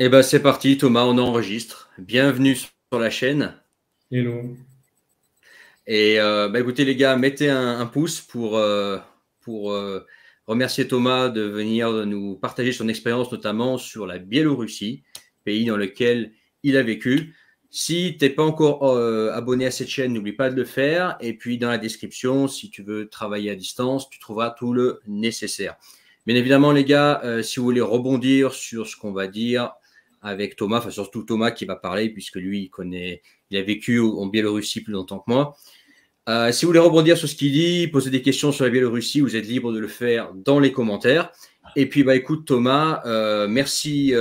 Eh ben c'est parti Thomas, on enregistre. Bienvenue sur la chaîne. Hello. Et écoutez les gars, mettez un pouce pour remercier Thomas de venir nous partager son expérience, notamment sur la Biélorussie, pays dans lequel il a vécu. Si tu n'es pas encore abonné à cette chaîne, n'oublie pas de le faire. Et puis dans la description, si tu veux travailler à distance, tu trouveras tout le nécessaire. Bien évidemment les gars, si vous voulez rebondir sur ce qu'on va dire avec Thomas, enfin surtout Thomas qui va parler, puisque lui, il a vécu en Biélorussie plus longtemps que moi. Si vous voulez rebondir sur ce qu'il dit, poser des questions sur la Biélorussie, vous êtes libre de le faire dans les commentaires. Et puis, écoute Thomas, merci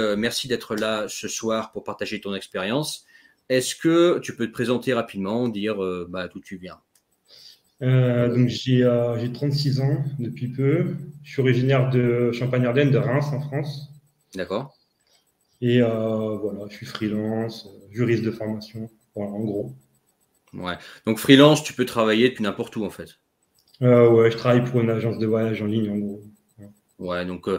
d'être là ce soir pour partager ton expérience. Est-ce que tu peux te présenter rapidement, dire d'où tu viens? Donc j'ai 36 ans depuis peu. Je suis originaire de Champagne-Ardenne, de Reims en France. D'accord. Et voilà, je suis freelance, juriste de formation, voilà, en gros. Ouais. Donc freelance, tu peux travailler depuis n'importe où en fait. Ouais, je travaille pour une agence de voyage en ligne en gros. Ouais, donc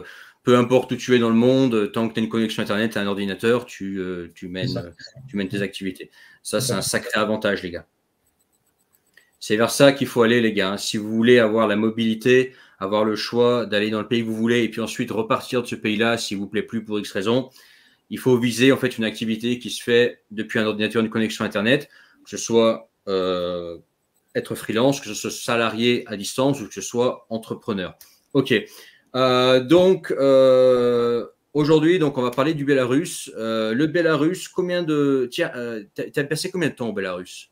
peu importe où tu es dans le monde, tant que tu as une connexion Internet et un ordinateur, tu C'est ça. mènes tes activités. Ça, C'est c'est ça. un sacré avantage, les gars. C'est vers ça qu'il faut aller, les gars. Si vous voulez avoir la mobilité, avoir le choix d'aller dans le pays que vous voulez et puis ensuite repartir de ce pays-là s'il vous plaît plus pour X raison, il faut viser en fait une activité qui se fait depuis un ordinateur, une connexion Internet, que ce soit être freelance, que ce soit salarié à distance ou que ce soit entrepreneur. Ok. Aujourd'hui, donc on va parler du Bélarus. Le Bélarus, t'as passé combien de temps au Bélarus?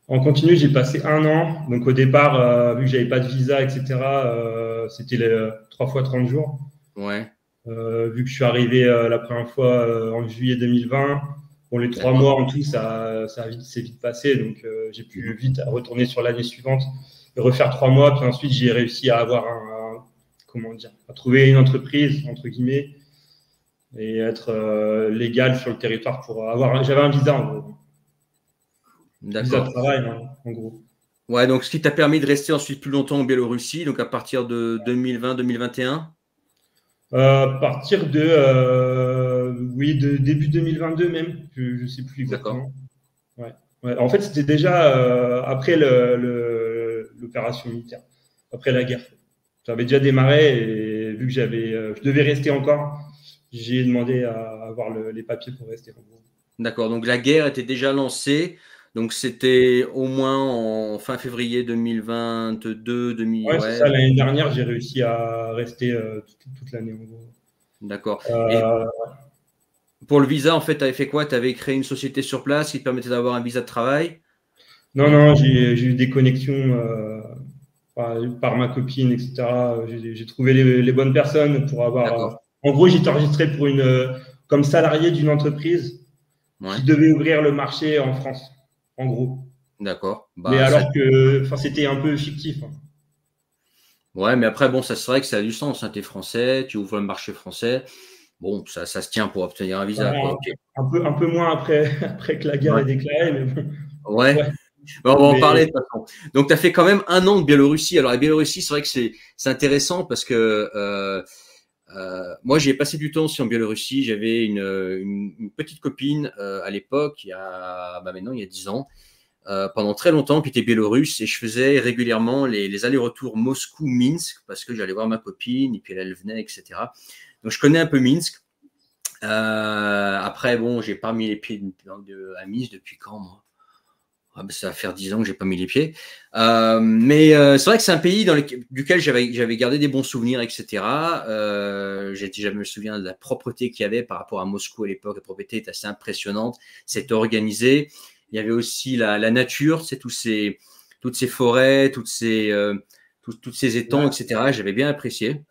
En continu, j'ai passé un an. Donc au départ, vu que j'avais pas de visa, etc., c'était les 3 fois 30 jours. Ouais. Vu que je suis arrivé la première fois en juillet 2020, bon, les 3 mois en tout, c'est vite passé. Donc, j'ai pu vite retourner sur l'année suivante et refaire 3 mois. Puis ensuite, j'ai réussi à avoir comment dire, à trouver une entreprise, entre guillemets, et être légal sur le territoire pour avoir. J'avais un visa, en gros. Visa de D'accord. travail, hein, en gros. Ouais, donc ce qui t'a permis de rester ensuite plus longtemps en Biélorussie, donc à partir de 2020-2021. À partir de, oui, de début 2022 même, je ne sais plus D'accord. exactement. Ouais. Ouais. En fait, c'était déjà après l'opération militaire, après la guerre. J'avais déjà démarré et vu que je devais rester encore, j'ai demandé à avoir les papiers pour rester. D'accord. Donc la guerre était déjà lancée. Donc c'était au moins en fin février 2022, 2000. Ouais, c'est Ouais, ça. L'année dernière, j'ai réussi à rester toute l'année en gros. d'accord. Et Euh, pour le visa, en fait, tu avais fait quoi? Tu avais créé une société sur place qui te permettait d'avoir un visa de travail? non, non, j'ai eu des connexions par ma copine, etc. J'ai trouvé les bonnes personnes pour avoir. D'accord. En gros, j'étais enregistré pour comme salarié d'une entreprise Ouais. qui devait ouvrir le marché en France, en gros. D'accord. Mais Bah, ça. alors que c'était un peu fictif, hein. Ouais, mais après, bon, ça c'est vrai que ça a du sens, hein. Tu es français, tu ouvres le marché français. Bon, ça se tient pour obtenir un visa, quoi. Voilà, Ok. un peu moins après, après que la guerre Ouais. est déclarée, mais bon. Ouais. Ouais. Bon, on va en Mais parler de toute façon. Donc, tu as fait quand même un an de Biélorussie. Alors, la Biélorussie, c'est vrai que c'est intéressant parce que moi, j'ai passé du temps aussi en Biélorussie. J'avais une petite copine à l'époque, maintenant, il y a 10 ans, pendant très longtemps, qui était biélorusse. Et je faisais régulièrement les allers-retours Moscou-Minsk parce que j'allais voir ma copine et puis elle venait, etc. Donc, je connais un peu Minsk. Après, bon, j'ai pas mis les pieds à Minsk depuis quand, moi? Ça va faire 10 ans que j'ai pas mis les pieds. C'est vrai que c'est un pays duquel j'avais gardé des bons souvenirs, etc. Je me souviens de la propreté qu'il y avait par rapport à Moscou à l'époque. La propreté était assez impressionnante. C'était organisé. Il y avait aussi la nature, c'est toutes ces forêts, toutes ces étangs, ouais. etc. J'avais bien apprécié.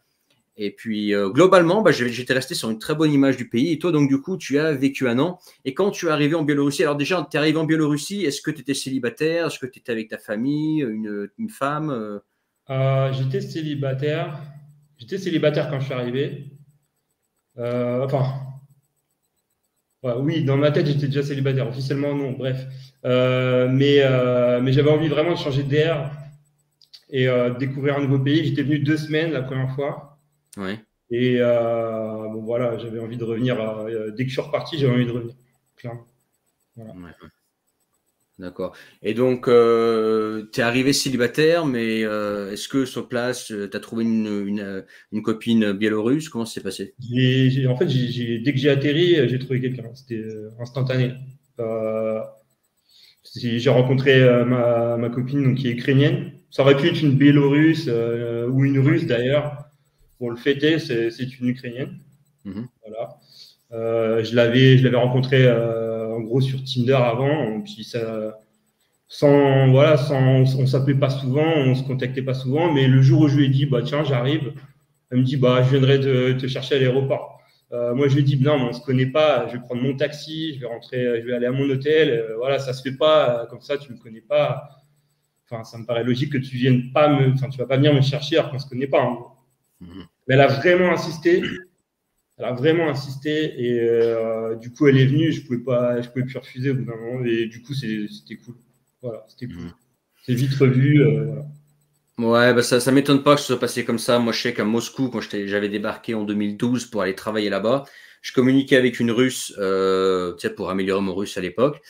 Et puis, globalement, j'étais resté sur une très bonne image du pays. Et toi, donc, du coup, tu as vécu un an. Et quand tu es arrivé en Biélorussie, alors déjà, tu es arrivé en Biélorussie, est-ce que tu étais célibataire? Est-ce que tu étais avec ta famille, une femme? J'étais célibataire. J'étais célibataire quand je suis arrivé. Enfin, ouais, oui, dans ma tête, j'étais déjà célibataire. Officiellement, non. Bref. Mais j'avais envie vraiment de changer d'air et découvrir un nouveau pays. J'étais venu 2 semaines la première fois. Ouais. Et bon, voilà, j'avais envie de revenir. Dès que je suis reparti, j'avais envie de revenir, clairement. Voilà. Ouais. D'accord. Et donc, tu es arrivé célibataire, mais est-ce que sur place, tu as trouvé une copine biélorusse? Comment ça s'est passé? En fait, dès que j'ai atterri, j'ai trouvé quelqu'un. C'était instantané. J'ai rencontré ma copine donc, qui est ukrainienne. Ça aurait pu être une Biélorusse ou une Russe d'ailleurs. Bon, le fait est, c'est une Ukrainienne. Voilà. Je l'avais rencontrée en gros sur Tinder avant. Puis ça, on s'appelait pas souvent, on se contactait pas souvent. Mais le jour où je lui ai dit, bah tiens, j'arrive, elle me dit, bah je viendrai te chercher à l'aéroport. Moi, je lui ai dit, non, mais on se connaît pas, je vais prendre mon taxi, je vais rentrer, je vais aller à mon hôtel. Voilà, ça se fait pas comme ça, tu me connais pas. Enfin, ça me paraît logique que tu viennes pas tu vas pas venir me chercher alors qu'on se connaît pas. Mais elle a vraiment insisté. Elle a vraiment insisté et du coup, elle est venue. Je pouvais plus refuser au bout d'un moment. Et du coup, c'était cool. Voilà, c'était cool. C'est vite revu. Voilà. Ouais, bah ça m'étonne pas que ce soit passé comme ça. Moi, je sais qu'à Moscou, quand j'avais débarqué en 2012 pour aller travailler là-bas, je communiquais avec une Russe, pour améliorer mon russe à l'époque.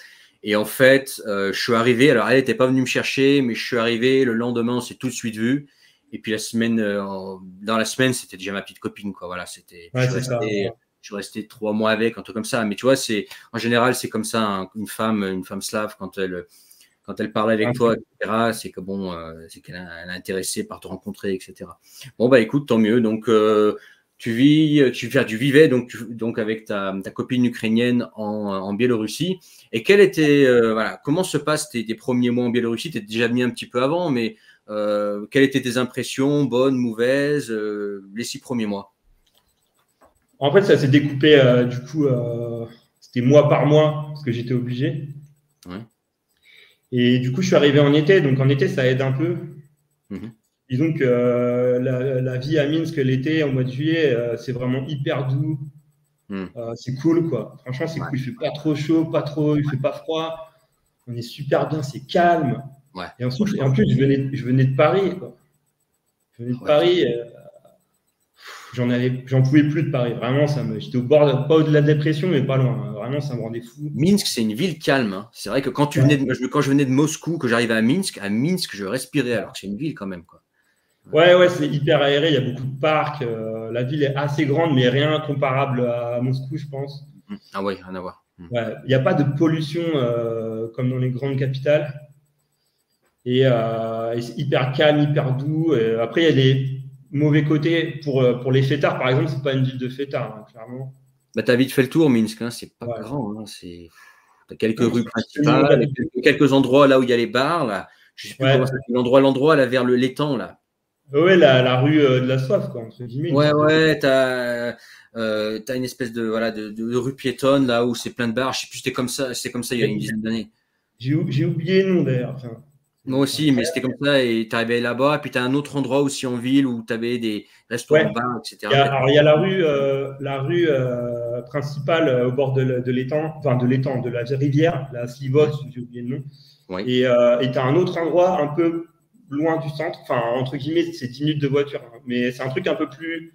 Et en fait, je suis arrivé. Alors, elle n'était pas venue me chercher, mais je suis arrivé. Le lendemain, on s'est tout de suite vu. Et puis dans la semaine, c'était déjà ma petite copine, quoi. Voilà, c'était. Ouais, je suis resté 3 mois avec, un truc comme ça. Mais tu vois, en général, c'est comme ça. Hein, une femme slave, quand elle parle avec toi, etc., c'est que bon, c'est qu'elle est intéressée par te rencontrer, etc. Bon, bah écoute, tant mieux. Donc, tu vivais donc avec ta copine ukrainienne en Biélorussie. Et comment se passent tes premiers mois en Biélorussie? Tu es déjà venu un petit peu avant, mais quelles étaient tes impressions, bonnes, mauvaises, les 6 premiers mois? En fait, ça s'est découpé, du coup, c'était mois par mois, parce que j'étais obligé. Ouais. Et du coup, je suis arrivé en été, donc en été, ça aide un peu. Disons que la vie à Minsk l'été, en mois de juillet, c'est vraiment hyper doux. C'est cool, quoi. Franchement, c'est cool. Il fait pas trop chaud, il fait pas froid. On est super bien, c'est calme. Ouais. Et ensuite, en plus, je venais de Paris, quoi. Je venais de Paris. J'en pouvais plus de Paris. Vraiment, j'étais au bord, pas au-delà de la dépression, mais pas loin. Vraiment, ça me rendait fou. Minsk, c'est une ville calme. Hein. C'est vrai que quand je venais de Moscou, que j'arrivais à Minsk, je respirais, alors que c'est une ville quand même, quoi. Ouais, c'est hyper aéré. Il y a beaucoup de parcs. La ville est assez grande, mais rien comparable à Moscou, je pense. Ah ouais, rien à voir. Ouais, il n'y a pas de pollution comme dans les grandes capitales. Et c'est hyper calme, hyper doux. Et après, il y a des mauvais côtés pour les fêtards. Par exemple, c'est pas une ville de fêtards, hein, clairement. Bah, t'as vite fait le tour, Minsk. Hein, c'est pas grand. Hein, t'as quelques rues principales, quelques endroits là où il y a les bars. Là. Je sais plus comment ça s'appelle. L'endroit là vers l'étang là. Ouais, la rue de la soif, quoi, entre guillemets. Ouais, t'as une espèce de rue piétonne là où c'est plein de bars. Je sais plus, c'était comme ça il y a une dizaine d'années. J'ai oublié le nom d'ailleurs. Enfin, moi aussi, mais c'était comme ça et tu arrivais là-bas. Et puis tu as un autre endroit aussi en ville où tu avais des restaurants, bars, etc. Il y a la rue principale au bord de l'étang, enfin de la rivière, la Slivos, j'ai oublié le nom. Oui. Et tu as un autre endroit un peu loin du centre, enfin entre guillemets, c'est 10 minutes de voiture, hein, mais c'est un truc un peu plus,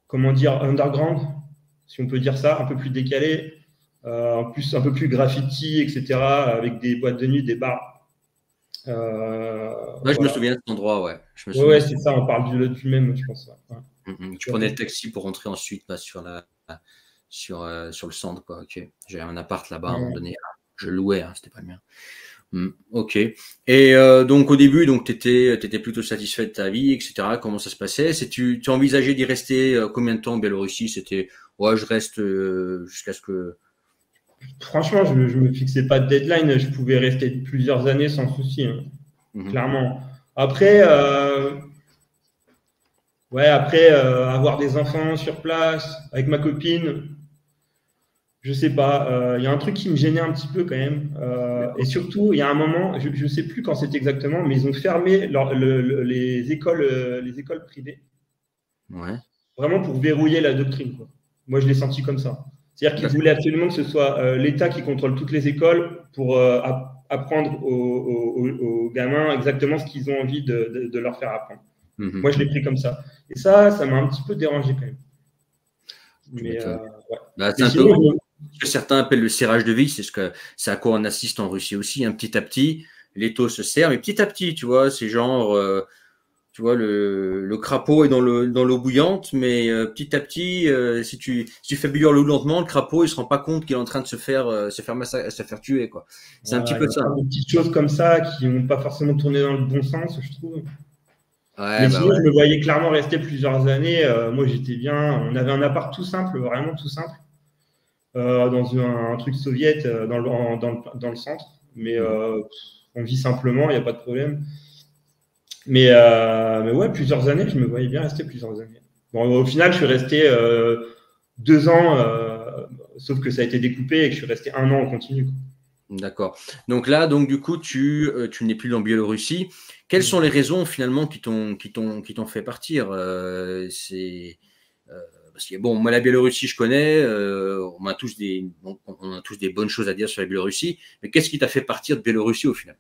comment dire, underground, si on peut dire ça, un peu plus décalé, en plus un peu plus graffiti, etc., avec des boîtes de nuit, des bars. Je me souviens de cet endroit, ouais. Ouais, c'est ça, on parle du même, je pense. Ouais. Tu prenais le taxi pour rentrer ensuite sur le centre, quoi. Ok. J'avais un appart là-bas à un moment donné. Je louais, hein, c'était pas le mien. Ok. Et donc au début, tu étais plutôt satisfait de ta vie, etc. Comment ça se passait? Tu envisageais d'y rester combien de temps en Biélorussie? C'était je reste jusqu'à ce que. Franchement, je me fixais pas de deadline. Je pouvais rester plusieurs années sans souci, hein. Clairement. Après, avoir des enfants sur place avec ma copine, je sais pas. Il y a un truc qui me gênait un petit peu quand même. Et surtout, il y a un moment, je ne sais plus quand c'est exactement, mais ils ont fermé les écoles privées. Ouais. Vraiment pour verrouiller la doctrine, quoi. Moi, je l'ai senti comme ça. C'est-à-dire qu'ils voulaient absolument que ce soit l'État qui contrôle toutes les écoles pour apprendre aux gamins exactement ce qu'ils ont envie de leur faire apprendre. Moi, je l'ai pris comme ça. Et ça m'a un petit peu dérangé quand même. Mais, ouais. Bah, c'est un peu ce que certains appellent le serrage de vis, c'est à quoi on assiste en Russie aussi. Petit à petit, l'étau se serre, mais petit à petit, tu vois, c'est genre, tu vois, le crapaud est dans l'eau bouillante, mais petit à petit, si tu fais bouillir l'eau lentement, le crapaud, il se rend pas compte qu'il est en train de se faire tuer, quoi. C'est un petit Il peu y a ça. plein de petites choses comme ça qui n'ont pas forcément tourné dans le bon sens, je trouve. Ouais, Mais bah sinon, ouais. je me voyais clairement rester plusieurs années. Moi, j'étais bien. On avait un appart tout simple, vraiment tout simple, dans un truc soviète dans le centre. Mais on vit simplement, il n'y a pas de problème. Mais ouais, plusieurs années, je me voyais bien rester plusieurs années. Bon, au final, je suis resté 2 ans, sauf que ça a été découpé et que je suis resté 1 an en continu. D'accord. Donc là, du coup, tu n'es plus en Biélorussie. Quelles sont les raisons finalement qui t'ont fait partir parce que bon, moi la Biélorussie, je connais. On a tous des bonnes choses à dire sur la Biélorussie. Mais qu'est-ce qui t'a fait partir de Biélorussie au final?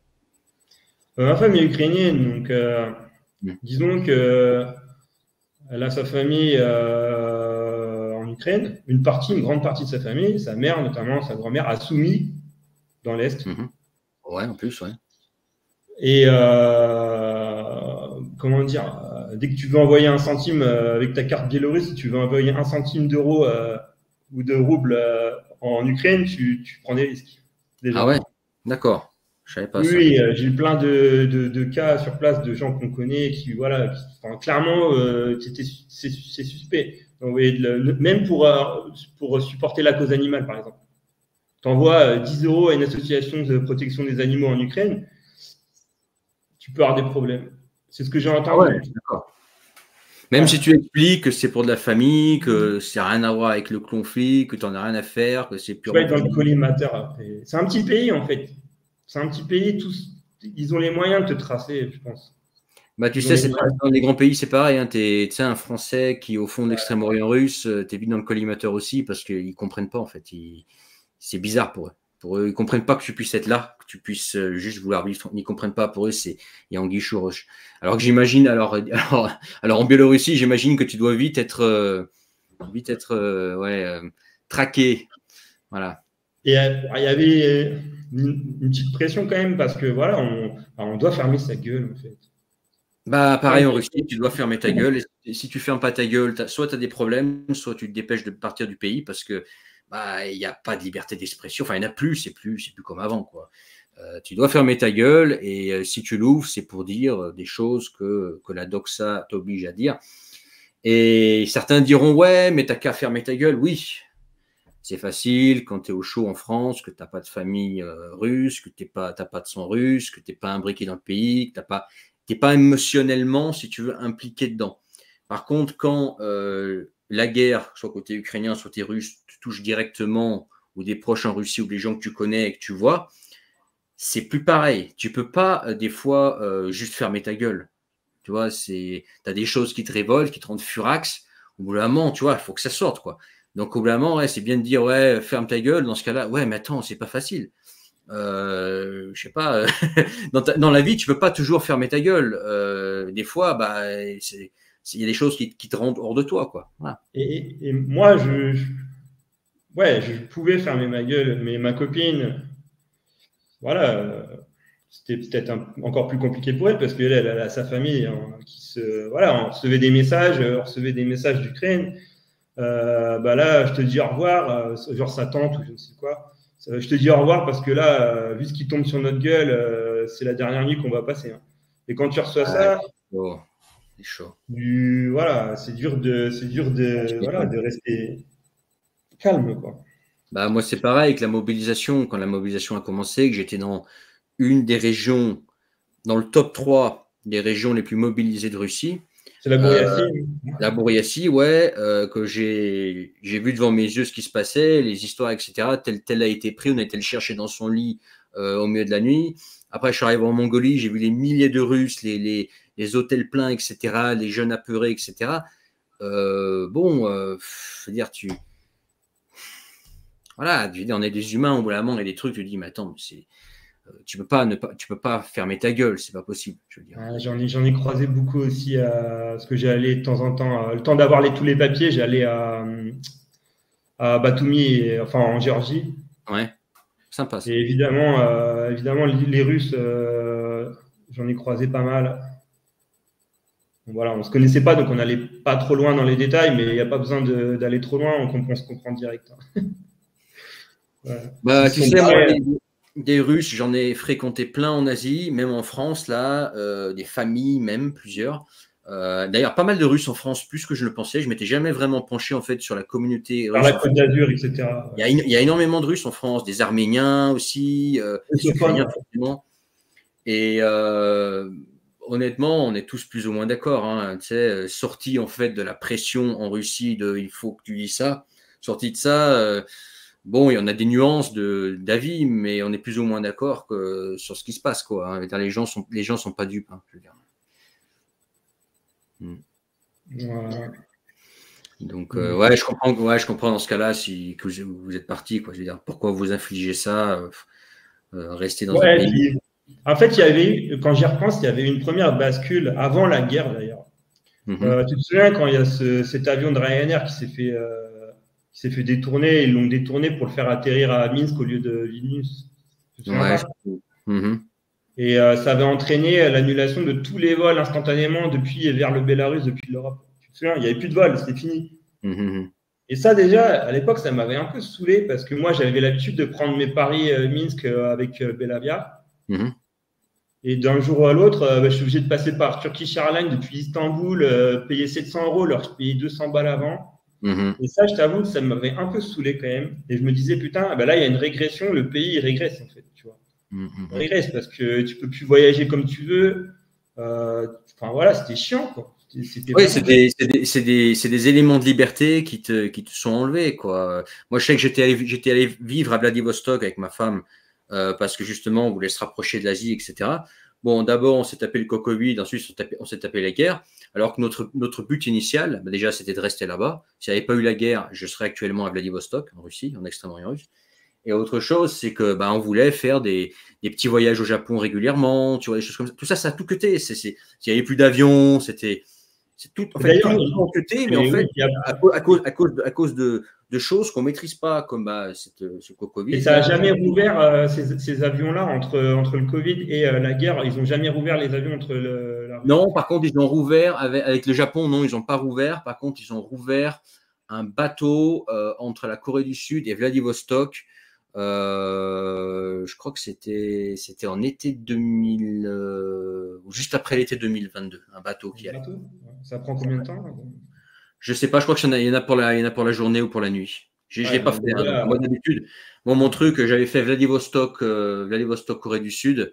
Ma femme est ukrainienne, donc disons que elle a sa famille en Ukraine, une grande partie de sa famille, sa mère notamment, sa grand-mère, a Soumy dans l'Est. Ouais, en plus, ouais. Et comment dire, dès que tu veux envoyer un centime avec ta carte biélorusse, si tu veux envoyer 1 centime d'euro ou de rouble en Ukraine, tu prends des risques. Déjà. Ah ouais, d'accord. Je savais pas ça. Oui, j'ai eu plein de cas sur place de gens qu'on connaît qui, voilà, enfin, clairement, c'est suspect. Même pour supporter la cause animale, par exemple. Tu envoies 10 euros à une association de protection des animaux en Ukraine, tu peux avoir des problèmes. C'est ce que j'ai entendu. Ah ouais, d'accord. Même si tu expliques que c'est pour de la famille, que ça n'a rien à voir avec le conflit, que tu n'en as rien à faire, que c'est Tu vas purement être dans le collimateur après. C'est un petit pays, en fait. C'est un petit pays, ils ont les moyens de te tracer, je pense. Bah, tu sais, dans les grands pays, c'est pareil. Hein. Tu sais, un Français qui est au fond de l'extrême-orient russe, tu es vite dans le collimateur aussi parce qu'ils ne comprennent pas, en fait. C'est bizarre pour eux. Pour eux, ils ne comprennent pas que tu puisses être là, que tu puisses juste vouloir vivre. Ils ne comprennent pas. Pour eux, il y a anguille sous roche. Alors que j'imagine, alors en Biélorussie, j'imagine que tu dois vite être traqué. Voilà. Et il y avait une petite pression quand même parce que voilà, on doit fermer sa gueule en fait. Bah, pareil en Russie, tu dois fermer ta gueule. Et si tu fermes pas ta gueule, soit tu as des problèmes, soit tu te dépêches de partir du pays parce que bah, il n'y a pas de liberté d'expression. Enfin, il n'y en a plus, c'est plus comme avant, quoi. Tu dois fermer ta gueule et si tu l'ouvres, c'est pour dire des choses que la doxa t'oblige à dire. Et certains diront, ouais, mais t'as qu'à fermer ta gueule. Oui, c'est facile quand tu es au chaud en France, que tu n'as pas de famille russe, que tu n'as pas de sang russe, que tu n'es pas imbriqué dans le pays, que tu n'es pas émotionnellement, si tu veux, impliqué dedans. Par contre, quand la guerre, soit côté ukrainien, soit côté russe, te touche directement, ou des proches en Russie, ou des gens que tu connais et que tu vois, c'est plus pareil. Tu peux pas, des fois, juste fermer ta gueule. Tu vois, tu as des choses qui te révoltent, qui te rendent furax. Au bout d'un moment, tu vois, il faut que ça sorte, quoi. Donc, au bout d'un moment, ouais, c'est bien de dire, ouais, ferme ta gueule. Dans ce cas-là, ouais, mais attends, c'est pas facile. Je sais pas, dans la vie, tu peux pas toujours fermer ta gueule. Des fois, bah, il y a des choses qui te rendent hors de toi, quoi. Voilà. Et moi, ouais, je pouvais fermer ma gueule, mais ma copine, voilà, c'était peut-être encore plus compliqué pour elle parce qu'elle a sa famille voilà, on recevait des messages d'Ukraine. Bah là, je te dis au revoir, genre sa tante ou je ne sais quoi. Je te dis au revoir parce que là, vu ce qui tombe sur notre gueule, c'est la dernière nuit qu'on va passer. Hein. Et quand tu reçois ça, c'est chaud. Voilà, c'est dur de rester calme, quoi. Bah, moi, c'est pareil que la mobilisation. Quand la mobilisation a commencé, que j'étais dans une des régions, dans le top 3 des régions les plus mobilisées de Russie. C'est la Bouriatie. La Bouriatie, ouais, que j'ai vu devant mes yeux ce qui se passait, les histoires, etc. Tel a été pris, on a été le chercher dans son lit au milieu de la nuit. Après, je suis arrivé en Mongolie, j'ai vu les milliers de Russes, les hôtels pleins, etc., les jeunes apeurés, etc. Je veux dire, voilà, on est des humains, au bout d'un moment, il y a des trucs, tu te dis, mais attends, tu peux pas fermer ta gueule, c'est pas possible. Je veux dire. J'en ai croisé beaucoup aussi, parce que j'allais de temps en temps, le temps d'avoir tous les papiers, j'allais à Batumi, enfin en Géorgie. Ouais, sympa ça. Et évidemment, les Russes, j'en ai croisé pas mal. Voilà, on ne se connaissait pas, donc on n'allait pas trop loin dans les détails, mais il n'y a pas besoin d'aller trop loin, on se comprend direct. Voilà. Bah, tu sais, moi, des Russes, j'en ai fréquenté plein en Asie, même en France, là, des familles même, plusieurs. D'ailleurs, pas mal de Russes en France, plus que je le pensais. Je m'étais jamais vraiment penché en fait sur la communauté russe. Par la Côte d'Azur, etc. Il y a énormément de Russes en France, des Arméniens aussi, des Ukrainiens forcément. Et honnêtement, on est tous plus ou moins d'accord. Hein, tu sais, sorti en fait de la pression en Russie de il faut que tu dis ça. Sorti de ça, bon, il y en a des nuances d'avis, mais on est plus ou moins d'accord sur ce qui se passe, quoi. Hein. Les gens sont pas dupes, hein, je veux dire. Voilà. Donc, je comprends dans ce cas-là que vous êtes parti, quoi. Je veux dire, pourquoi vous infligez ça, rester dans un pays. En fait, quand j'y repense, il y avait une première bascule avant la guerre d'ailleurs. Tu te souviens quand il y a cet avion de Ryanair qui s'est fait détourner, ils l'ont détourné pour le faire atterrir à Minsk au lieu de Vilnius. Et ça avait entraîné l'annulation de tous les vols instantanément depuis et vers le Bélarus, depuis l'Europe. Tu te souviens, il n'y avait plus de vols, c'était fini. Et ça, déjà, à l'époque, ça m'avait un peu saoulé parce que moi, j'avais l'habitude de prendre mes paris Minsk avec Belavia. Et d'un jour à l'autre, je suis obligé de passer par Turkish Airlines depuis Istanbul, payer 700 €, alors je payais 200 balles avant. Et ça, je t'avoue, ça m'avait un peu saoulé quand même. Et je me disais, putain, là, il y a une régression, le pays, il régresse en fait, tu vois. Il régresse parce que tu peux plus voyager comme tu veux. Enfin, voilà, c'était chiant, quoi. Oui, c'est des éléments de liberté qui te sont enlevés, quoi. Moi, je sais que j'étais allé vivre à Vladivostok avec ma femme parce que justement, on voulait se rapprocher de l'Asie, etc. Bon, d'abord, on s'est tapé le Covid, ensuite, on s'est tapé la guerre, alors que notre but initial, déjà, c'était de rester là-bas. S'il n'y avait pas eu la guerre, je serais actuellement à Vladivostok, en Russie, en Extrême-Orient russe. Et autre chose, c'est que on voulait faire des petits voyages au Japon régulièrement, tu vois, des choses comme ça. Tout ça, ça a tout cuté. Il n'y avait plus d'avions, c'est tout. En fait, tout a cuté, mais en fait, à cause de choses qu'on ne maîtrise pas, comme ce Covid. Et ça n'a jamais rouvert ces avions-là entre le Covid et la guerre. Ils n'ont jamais rouvert les avions entre la Russie. Non, par contre, ils ont rouvert avec le Japon. Non, ils n'ont pas rouvert. Par contre, ils ont rouvert un bateau entre la Corée du Sud et Vladivostok. Je crois que c'était en été 2000, juste après l'été 2022, un bateau qui allait. Ça prend combien de temps? Je sais pas, je crois qu'il y en a pour la journée ou pour la nuit. Je n'ai pas fait. Moi d'habitude, mon truc, j'avais fait Vladivostok, Corée du Sud,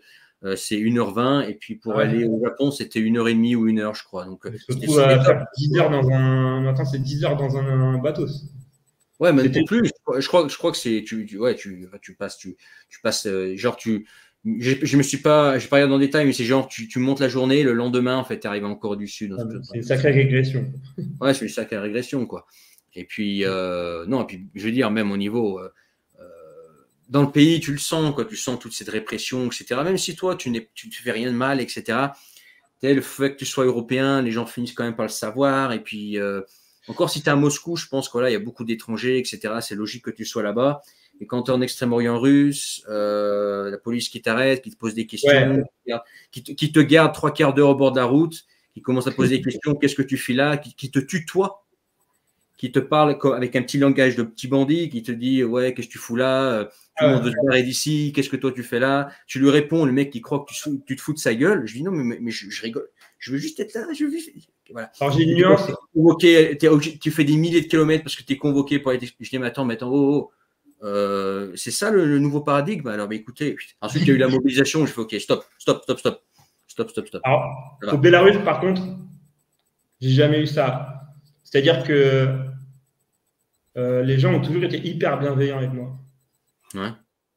c'est 1h20, et puis pour aller au Japon, c'était 1h30 ou 1h, je crois. Donc, se retrouve à faire 10 heures dans un. Attends, c'est 10 heures dans un bateau. Ouais, mais plus. Je crois que c'est tu passes genre je me suis pas j'ai pas regardé dans le détail, mais c'est genre tu montes la journée, le lendemain en fait tu arrives en Corée du Sud. C'est une sacrée régression. Ouais, c'est une sacrée régression, quoi. Et puis non, et puis je veux dire même au niveau dans le pays, tu le sens, quoi, tu sens toute cette répression, etc. Même si toi tu fais rien de mal, etc. Le fait que tu sois européen, les gens finissent quand même par le savoir, et puis encore, si tu es à Moscou, je pense qu'il y a beaucoup d'étrangers, etc. C'est logique que tu sois là-bas. Et quand tu es en Extrême-Orient russe, la police qui t'arrête, qui te pose des questions, qui te garde 3 quarts d'heure au bord de la route, qui commence à poser des questions, qu'est-ce que tu fais là, qui te tutoie, qui te parle avec un petit langage de petit bandit, qui te dit ouais, qu'est-ce que tu fous là, tout le monde veut se barrer d'ici, qu'est-ce que toi tu fais là. Tu lui réponds, le mec qui croit que tu te fous de sa gueule. Je dis non, mais je rigole, je veux juste être là, je veux juste. Voilà. Alors j'ai une nuance. Tu fais des milliers de kilomètres parce que tu es convoqué pour aller. Je dis, mais attends, c'est ça le nouveau paradigme. Alors, écoutez, ensuite il y a eu la mobilisation. Je fais, ok, stop. Alors, au Bélarus, par contre, j'ai jamais eu ça. C'est-à-dire que les gens ont toujours été hyper bienveillants avec moi. Ouais.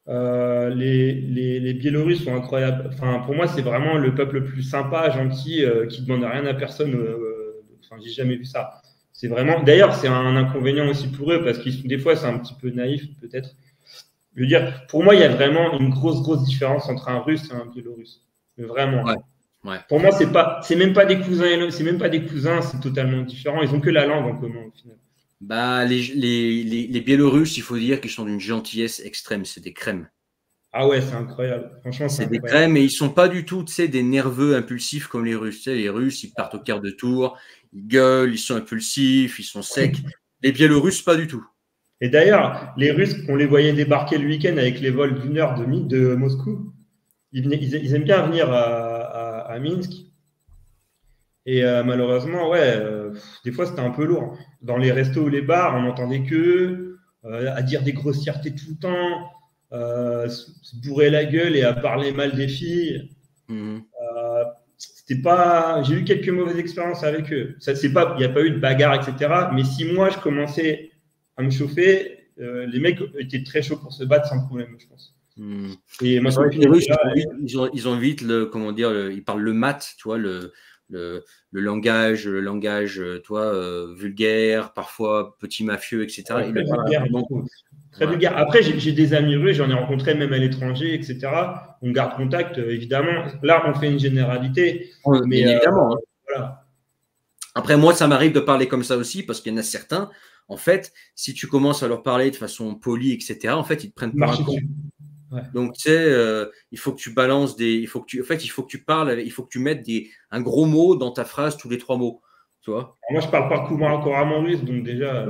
Les Biélorusses sont incroyables. Enfin, pour moi, c'est vraiment le peuple le plus sympa, gentil, qui ne demande rien à personne. Enfin, j'ai jamais vu ça. C'est vraiment. D'ailleurs, c'est un inconvénient aussi pour eux parce que des fois, c'est un petit peu naïf, peut-être. Je veux dire, pour moi, il y a vraiment une grosse différence entre un Russe et un Biélorusse. Mais vraiment. Ouais. Ouais. Pour moi, c'est même pas des cousins, c'est même pas des cousins, c'est totalement différent. Ils ont que la langue en commun au final. Bah, les Biélorusses, il faut dire qu'ils sont d'une gentillesse extrême. C'est des crèmes. Ah ouais, c'est incroyable. Franchement, c'est C'est des incroyable. crèmes et ils sont pas du tout, tu sais, des nerveux impulsifs comme les Russes. Tu sais, les Russes, ils partent au quart de tour, ils gueulent, ils sont impulsifs, ils sont secs. Les Biélorusses, pas du tout. Et d'ailleurs, les Russes, on les voyait débarquer le week-end avec les vols d'une heure de Moscou. Ils aiment bien venir à Minsk. Et malheureusement, ouais, des fois c'était un peu lourd. Dans les restos ou les bars, on n'entendait que à dire des grossièretés tout le temps, se bourrer la gueule et à parler mal des filles. Mmh. C'était pas. J'ai eu quelques mauvaises expériences avec eux. Ça, c'est pas. Il n'y a pas eu de bagarre, etc. Mais si moi je commençais à me chauffer, les mecs étaient très chauds pour se battre sans problème, je pense. Mmh. Et ma copine Les Russes, était là, ils ont vite le, comment dire, ils parlent le mat, tu vois, le langage, toi, vulgaire, parfois petit mafieux, etc. très Ils le parlent vulgaire, vraiment. très Voilà. vulgaire. Après, j'ai des amis russes, j'en ai rencontré même à l'étranger, etc. On garde contact, évidemment. Là, on fait une généralité, mais Bien évidemment. Hein. voilà. Après, moi, ça m'arrive de parler comme ça aussi, parce qu'il y en a certains, en fait, si tu commences à leur parler de façon polie, etc., en fait, ils te prennent pour un con. Ouais. Donc, tu sais, il faut que tu balances il faut que tu parles, il faut que tu mettes un gros mot dans ta phrase, tous les 3 mots. Tu vois? Alors, moi, je parle pas couramment russe, donc déjà.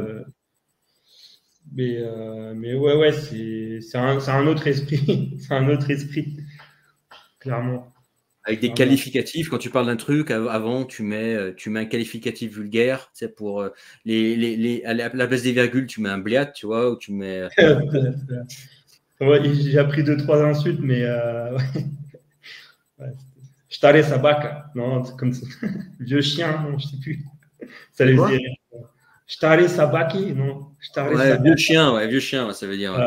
Mais ouais, c'est un autre esprit. C'est un autre esprit, clairement. Avec des qualificatifs, quand tu parles d'un truc, avant, tu mets un qualificatif vulgaire. Tu sais, pour à la place des virgules, tu mets un bliat, tu vois, ou tu mets. Ouais, j'ai appris 2-3 insultes, mais ouais. Stare sabaka, non, c'est comme ça. Vieux chien, non, je sais plus. Ça les faisait rire. Stare sabaki, non. Stare Ouais, sabaki. vieux chien, ça veut dire. Ouais.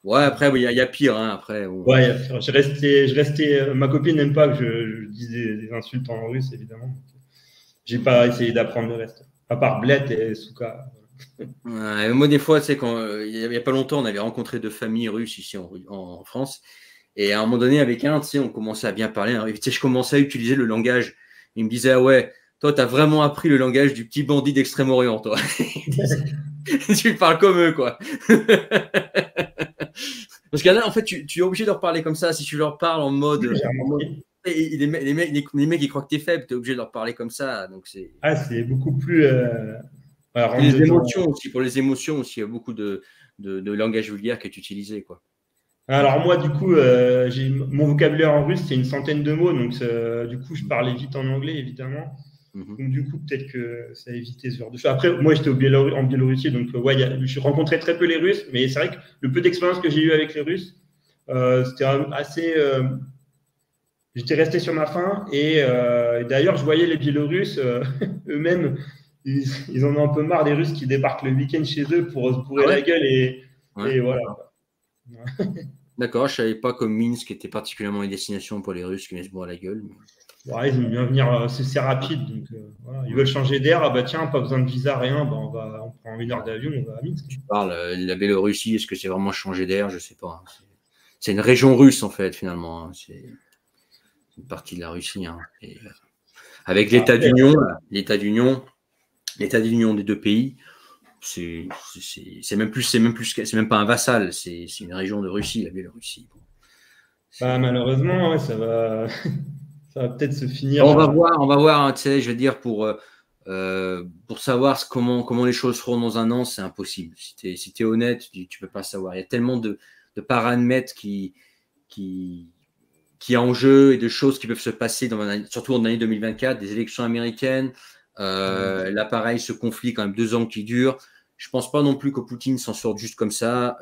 Ouais, après, il y a pire, hein, après. Ouais, je restais. Ma copine n'aime pas que je dise des insultes en russe, évidemment. J'ai pas essayé d'apprendre le reste. À part bled et souka. Ouais, moi, des fois, tu sais, il y a pas longtemps, on avait rencontré 2 familles russes ici en France. Et à un moment donné, avec un, tu sais, on commençait à bien parler. Hein. Tu sais, je commençais à utiliser le langage. Il me disait, ah ouais, toi, tu as vraiment appris le langage du petit bandit d'Extrême-Orient, toi. Tu parles comme eux, quoi. Parce qu'il y en a, en fait, tu es obligé de leur parler comme ça. Si tu leur parles en mode. Les mecs, ils croient que tu es faible, tu es obligé de leur parler comme ça. Donc c'est beaucoup plus. les émotions aussi, pour les émotions aussi, il y a beaucoup de langage vulgaire qui est utilisé, quoi. Alors moi, du coup, mon vocabulaire en russe, c'est une centaine de mots, donc du coup, je parlais vite en anglais, évidemment. Donc du coup, peut-être que ça a évité ce genre de choses. Après, moi, j'étais en Biélorussie, donc ouais, je rencontrais très peu les Russes, mais c'est vrai que le peu d'expérience que j'ai eu avec les Russes, c'était assez. J'étais resté sur ma faim, et d'ailleurs, je voyais les Biélorusses eux-mêmes, ils en ont un peu marre des Russes qui débarquent le week-end chez eux pour se bourrer la gueule et voilà. D'accord, je savais pas que Minsk était particulièrement une destination pour les Russes qui venaient se boire la gueule. Ouais, ils aiment bien venir, c'est rapide, donc voilà. Ils veulent changer d'air, ah bah tiens, pas besoin de visa, rien, bah on prend 1 heure d'avion, on va à Minsk. Tu parles, la Biélorussie, est-ce que c'est vraiment changer d'air? Je sais pas. C'est une région russe en fait, finalement. Hein. C'est une partie de la Russie. Hein. Et, avec l'état d'union des 2 pays, c'est même pas un vassal, c'est une région de Russie, la Biélorussie. Bon. Bah, malheureusement, ouais, ça va peut-être se finir. On va voir, hein, tu sais, je veux dire, pour savoir comment les choses seront dans un an, c'est impossible. Si tu es honnête, tu peux pas savoir. Il y a tellement de paramètres qui en jeu et de choses qui peuvent se passer, surtout en année 2024, des élections américaines. Là, pareil, ce conflit, quand même 2 ans qui dure. Je pense pas non plus que Poutine s'en sorte juste comme ça.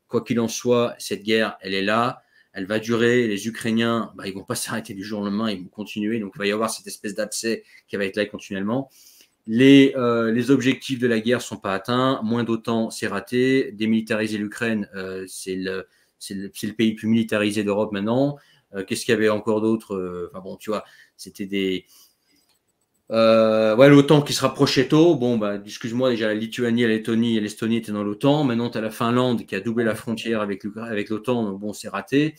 Quoi qu'il en soit, cette guerre, elle est là. Elle va durer. Les Ukrainiens, ils vont pas s'arrêter du jour au lendemain. Ils vont continuer. Donc, il va y avoir cette espèce d'abcès qui va être là continuellement. Les objectifs de la guerre sont pas atteints. Moins d'OTAN, c'est raté. Démilitariser l'Ukraine, c'est le pays le plus militarisé d'Europe maintenant. Qu'est-ce qu'il y avait encore d'autre? Enfin bon, tu vois, c'était des… Ouais, l'OTAN qui se rapprochait tôt. Bon, bah, excuse-moi, déjà la Lituanie, la Lettonie et l'Estonie étaient dans l'OTAN. Maintenant, tu as la Finlande qui a doublé la frontière avec l'OTAN. Bon, c'est raté.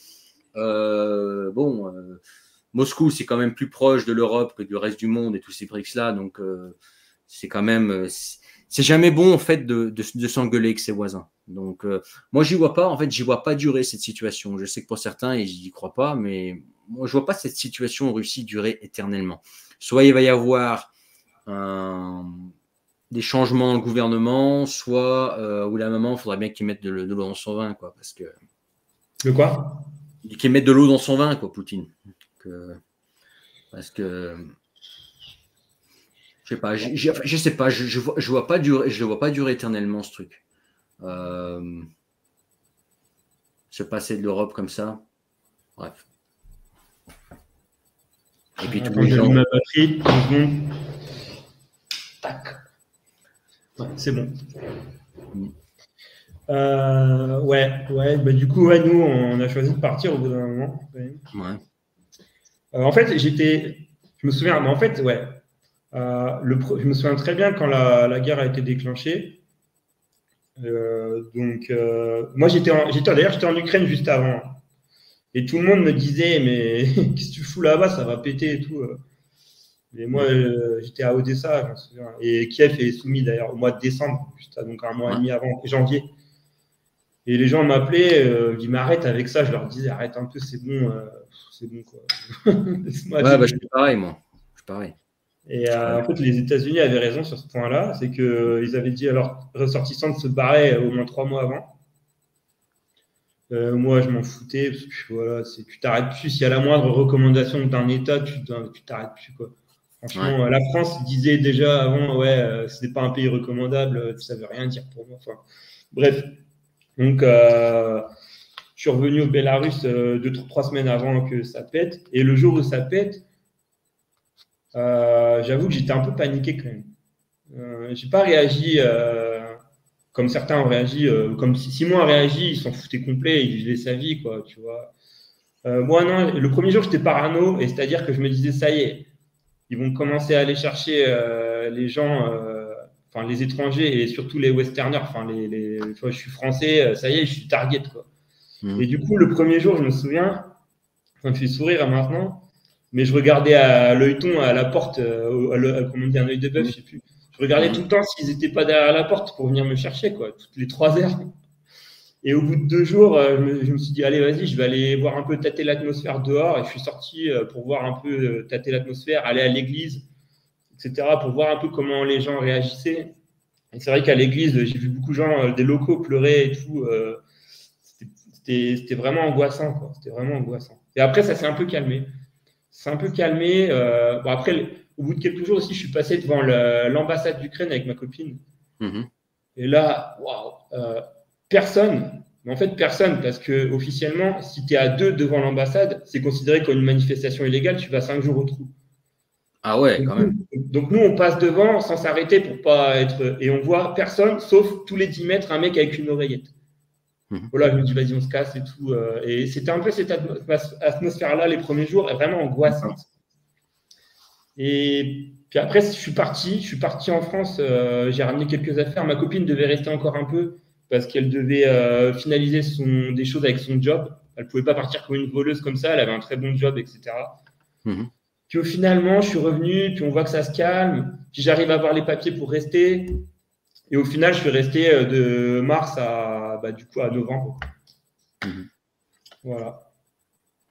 Moscou, c'est quand même plus proche de l'Europe que du reste du monde et tous ces BRICS-là. Donc, c'est quand même. C'est jamais bon, en fait, de s'engueuler avec ses voisins. Donc, moi, j'y vois pas. En fait, j'y vois pas durer cette situation. Je sais que pour certains, ils n'y croient pas, mais moi, je vois pas cette situation en Russie durer éternellement. Soit il va y avoir des changements dans le gouvernement, soit ou la maman, il faudrait bien qu'ils mettent de l'eau dans son vin, quoi, parce que. De quoi? Qu'ils mettent de l'eau dans son vin, quoi, Poutine. Parce que. Je sais pas, je sais pas, je vois pas durer, je le vois pas durer éternellement ce truc. Se passer de l'Europe comme ça, bref. Et puis tous les gens. Ma batterie, tac. Ouais, c'est bon. Ouais. Bah, du coup, nous, on a choisi de partir au bout d'un moment. Ouais. En fait, je me souviens, mais en fait, ouais. Je me souviens très bien quand la guerre a été déclenchée. Moi, j'étais en Ukraine juste avant. Et tout le monde me disait, mais qu'est-ce que tu fous là-bas, ça va péter et tout. Et moi, j'étais à Odessa, je me souviens. Et Kiev est soumis d'ailleurs au mois de décembre, juste donc un mois et demi avant, janvier. Et les gens m'appelaient, je dis, mais arrête avec ça. Je leur disais, arrête un peu, c'est bon quoi. Ouais, je suis pareil, moi. Je suis pareil. Et en fait, les États-Unis avaient raison sur ce point-là. C'est qu'ils avaient dit à leurs ressortissants de se barrer au moins 3 mois avant. Moi, je m'en foutais. Parce que, voilà, tu t'arrêtes plus. S'il y a la moindre recommandation d'un État, tu t'arrêtes plus, quoi. Franchement, la France disait déjà avant, c'était pas un pays recommandable, ça veut rien dire pour moi. Enfin, bref. Donc, je suis revenu au Bélarus 2-3 semaines avant que ça pète. Et le jour où ça pète, j'avoue que j'étais un peu paniqué quand même. J'ai pas réagi comme certains ont réagi, comme si Simon a réagi, il s'en foutait complet, il vivait sa vie, quoi, tu vois. Moi, non, le premier jour, j'étais parano, et c'est-à-dire que je me disais, ça y est, ils vont commencer à aller chercher les gens, enfin les étrangers et surtout les westerners, enfin je suis français, ça y est, je suis target, quoi. Et du coup, le premier jour, je me souviens, ça me fait sourire maintenant, mais je regardais à l'œilleton, à la porte, comment on dit, un œil de bœuf, je sais plus. Je regardais tout le temps s'ils n'étaient pas derrière la porte pour venir me chercher, quoi, toutes les 3 heures. Et au bout de 2 jours, je me suis dit, allez, vas-y, je vais aller voir un peu tâter l'atmosphère dehors. Et je suis sorti pour voir un peu tâter l'atmosphère, aller à l'église, etc., pour voir un peu comment les gens réagissaient. Et c'est vrai qu'à l'église, j'ai vu beaucoup de gens, des locaux pleurer et tout. C'était vraiment angoissant, quoi. C'était vraiment angoissant. Et après, ça s'est un peu calmé. Bon, après, au bout de quelques jours aussi, je suis passé devant l'ambassade d'Ukraine avec ma copine. Et là, waouh, personne, mais en fait personne, parce que officiellement, si tu es à 2 devant l'ambassade, c'est considéré comme une manifestation illégale, tu vas 5 jours au trou. Ah ouais, quand même. Donc nous, on passe devant sans s'arrêter pour pas être. Et on voit personne, sauf tous les 10 mètres, un mec avec une oreillette. Voilà, je me dis, vas-y, on se casse et tout. Et c'était un peu cette atmosphère-là les premiers jours, vraiment angoissante. Et puis après, je suis parti en France, j'ai ramené quelques affaires. Ma copine devait rester encore un peu parce qu'elle devait finaliser des choses avec son job. Elle ne pouvait pas partir comme une voleuse comme ça, elle avait un très bon job, etc. Puis finalement, je suis revenu, puis on voit que ça se calme, puis j'arrive à avoir les papiers pour rester. Et au final, je suis resté de mars à novembre. Voilà.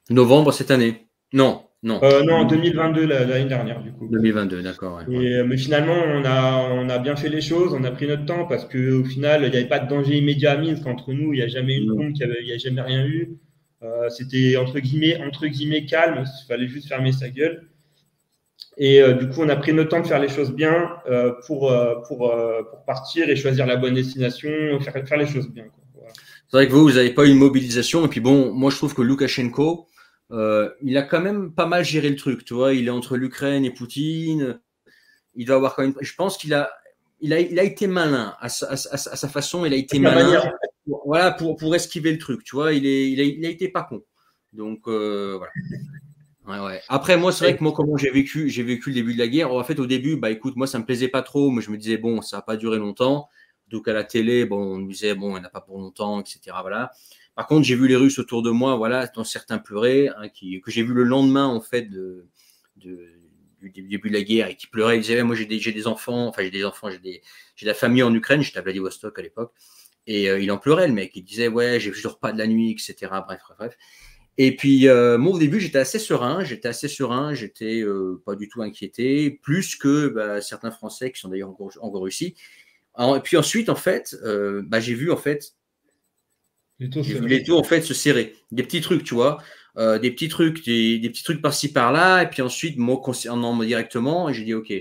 Novembre cette année? Non. Non, 2022, l'année dernière, du coup. 2022, d'accord. Ouais. Mais finalement, on a bien fait les choses, on a pris notre temps parce qu'au final, il n'y avait pas de danger immédiat à Minsk entre nous, il n'y a jamais eu une bombe, il n'y a jamais rien eu. C'était entre guillemets calme, il fallait juste fermer sa gueule. Et du coup, on a pris notre temps de faire les choses bien pour partir et choisir la bonne destination, faire les choses bien, quoi. Voilà. C'est vrai que vous n'avez pas eu une mobilisation. Et puis bon, moi je trouve que Loukachenko, il a quand même pas mal géré le truc, tu vois. Il est entre l'Ukraine et Poutine. Il doit avoir quand même. Je pense qu'il a été malin à sa façon. Il a été malin. Voilà, pour esquiver le truc, tu vois. Il a été pas con. Donc voilà. Ouais, ouais. Après, moi, c'est vrai que moi, comment j'ai vécu le début de la guerre. En fait, au début, bah écoute, moi, ça me plaisait pas trop. Moi, je me disais, bon, ça va pas durer longtemps. Donc, à la télé, bon, on me disait, bon, elle n'a pas pour longtemps, etc. Voilà. Par contre, j'ai vu les Russes autour de moi, voilà, dont certains pleuraient, hein, que j'ai vu le lendemain, en fait, de- du début de la guerre et qui pleuraient. Ils disaient, moi, j'ai des enfants, enfin, j'ai de la famille en Ukraine. J'étais à Vladivostok à l'époque. Et il en pleurait, le mec. Il disait, ouais, je dors pas de la nuit, etc. Bref, bref, bref. Et puis, moi, au début, j'étais assez serein. J'étais pas du tout inquiété, plus que bah, certains Français qui sont d'ailleurs en Russie. Et puis ensuite, en fait, bah, j'ai vu les taux en fait se serrer. Des petits trucs, tu vois, des petits trucs, des petits trucs par-ci par-là. Et puis ensuite, moi, concernant moi directement, j'ai dit, ok,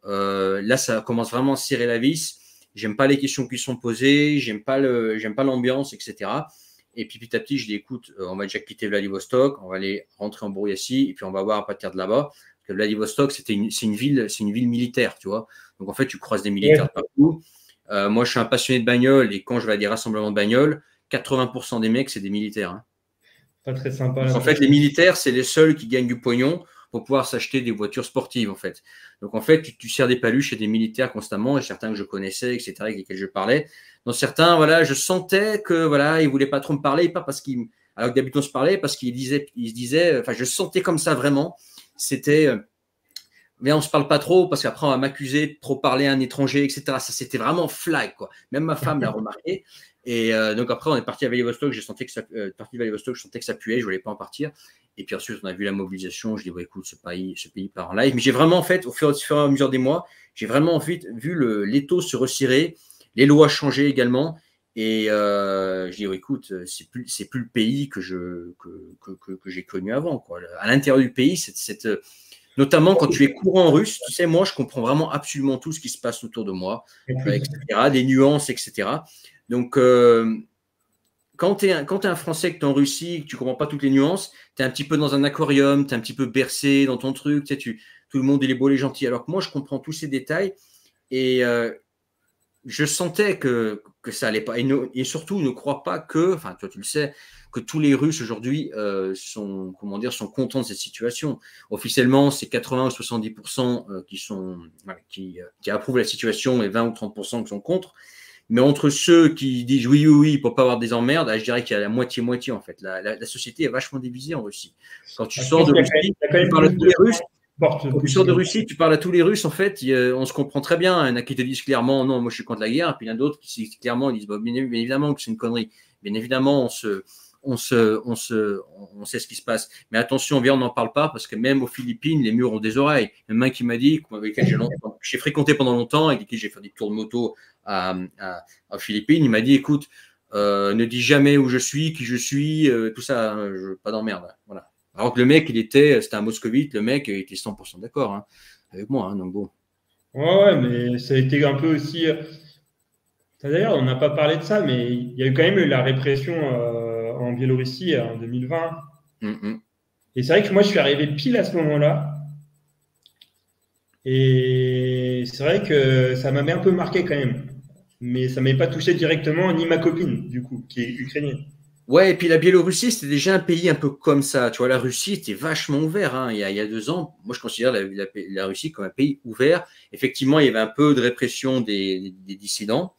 là, ça commence vraiment à serrer la vis. J'aime pas les questions qui sont posées, j'aime pas l'ambiance, etc. Et puis petit à petit, je dis, écoute, on va déjà quitter Vladivostok, on va aller rentrer en Bouriatie, et puis on va voir à partir de là-bas. Parce que Vladivostok, c'est une ville militaire, tu vois. Donc en fait, tu croises des militaires de partout. Moi, je suis un passionné de bagnole, et quand je vais à des rassemblements de bagnoles, 80% des mecs, c'est des militaires. Hein. Pas très sympa. Donc, en fait, les militaires, c'est les seuls qui gagnent du pognon pour pouvoir s'acheter des voitures sportives, en fait. Donc, en fait, tu sers des paluches chez des militaires constamment, et certains que je connaissais, etc., avec lesquels je parlais. Donc, certains, voilà, je sentais que, voilà, ils voulaient pas trop me parler, pas parce qu'ils, alors que d'habitude on se parlait, parce qu'ils se disaient, enfin, je sentais comme ça vraiment. C'était, mais on se parle pas trop parce qu'après on va m'accuser de trop parler à un étranger, etc. Ça, c'était vraiment flag, quoi. Même ma femme l'a remarqué. Et donc après, on est parti à Vladivostok. J'ai senti que ça, parti de Vladivostok, je sentais que ça puait. Je voulais pas en partir. Et puis ensuite, on a vu la mobilisation. Je dis, ouais, écoute, ce pays part en live. Mais j'ai vraiment, en fait, au fur et à mesure des mois, j'ai vraiment ensuite vu l'étau se resserrer, les lois changer également. Et je dis, ouais, écoute, c'est plus le pays que j'ai connu avant, quoi. À l'intérieur du pays, notamment quand tu es courant en russe, tu sais, moi, je comprends vraiment absolument tout ce qui se passe autour de moi, etc., des nuances, etc. Donc, quand tu es, un Français que tu es en Russie, que tu ne comprends pas toutes les nuances, tu es un petit peu dans un aquarium, tu es un petit peu bercé dans ton truc, tu sais, tout le monde, il est beau, il est gentil. Alors que moi, je comprends tous ces détails et je sentais que ça allait pas. Et surtout, ne crois pas que, enfin, toi, tu le sais, que tous les Russes aujourd'hui sont, comment dire, sont contents de cette situation. Officiellement, c'est 80 ou 70% qui approuvent la situation et 20 ou 30% qui sont contre. Mais entre ceux qui disent oui, oui, oui, pour pas avoir des emmerdes, je dirais qu'il y a la moitié-moitié en fait. La société est vachement divisée en Russie. Quand tu sors de Russie, tu parles à tous les Russes. Quand tu sors de Russie, tu parles à tous les Russes, en fait, on se comprend très bien. Il y en a qui te disent clairement, non, moi je suis contre la guerre. Et puis il y en a d'autres qui clairement disent, bah, bien évidemment que c'est une connerie. Bien évidemment, on sait ce qui se passe. Mais attention, on n'en parle pas parce que même aux Philippines, les murs ont des oreilles. Il y en a un qui m'a dit, avec lequel j'ai fréquenté pendant longtemps, avec qui j'ai fait des tours de moto aux Philippines, il m'a dit, écoute, ne dis jamais où je suis, qui je suis, tout ça, pas d'emmerde. Voilà. Alors que le mec, c'était un moscovite, le mec était 100% d'accord hein, avec moi. Hein, donc bon. Ouais, mais ça a été un peu aussi. D'ailleurs, on n'a pas parlé de ça, mais il y a eu quand même eu la répression en Biélorussie en 2020. Et c'est vrai que moi, je suis arrivé pile à ce moment-là. Et c'est vrai que ça m'avait un peu marqué quand même. Mais ça ne m'avait pas touché directement, ni ma copine, du coup, qui est ukrainienne. Ouais, et puis la Biélorussie, c'était déjà un pays un peu comme ça. Tu vois, la Russie était vachement ouvert. Hein. Il y a 2 ans, moi, je considère la Russie comme un pays ouvert. Effectivement, il y avait un peu de répression des dissidents,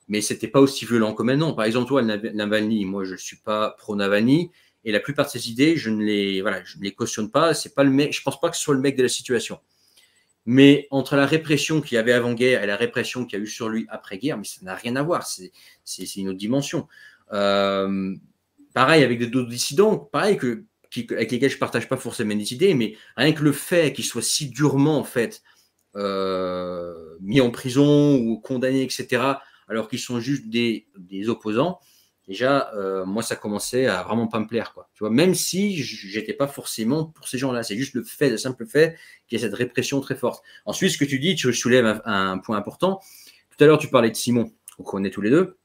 mais c'était pas aussi violent que maintenant. Par exemple, toi, Navalny, moi, je suis pas pro-Navalny, et la plupart de ses idées, je ne les cautionne pas. C'est pas le mec. Je pense pas que ce soit le mec de la situation. Mais entre la répression qu'il y avait avant-guerre et la répression qu'il y a eu sur lui après-guerre, mais ça n'a rien à voir. C'est une autre dimension. Pareil avec d'autres dissidents, pareil avec lesquels je ne partage pas forcément des idées, mais rien que le fait qu'ils soient si durement en fait mis en prison ou condamnés, etc., alors qu'ils sont juste des opposants, déjà, moi, ça commençait à vraiment pas me plaire, quoi. Tu vois, même si j'étais pas forcément pour ces gens-là, c'est juste le simple fait qu'il y ait cette répression très forte. Ensuite, ce que tu dis, tu soulèves un point important. Tout à l'heure, tu parlais de Simon, qu'on connaît tous les deux.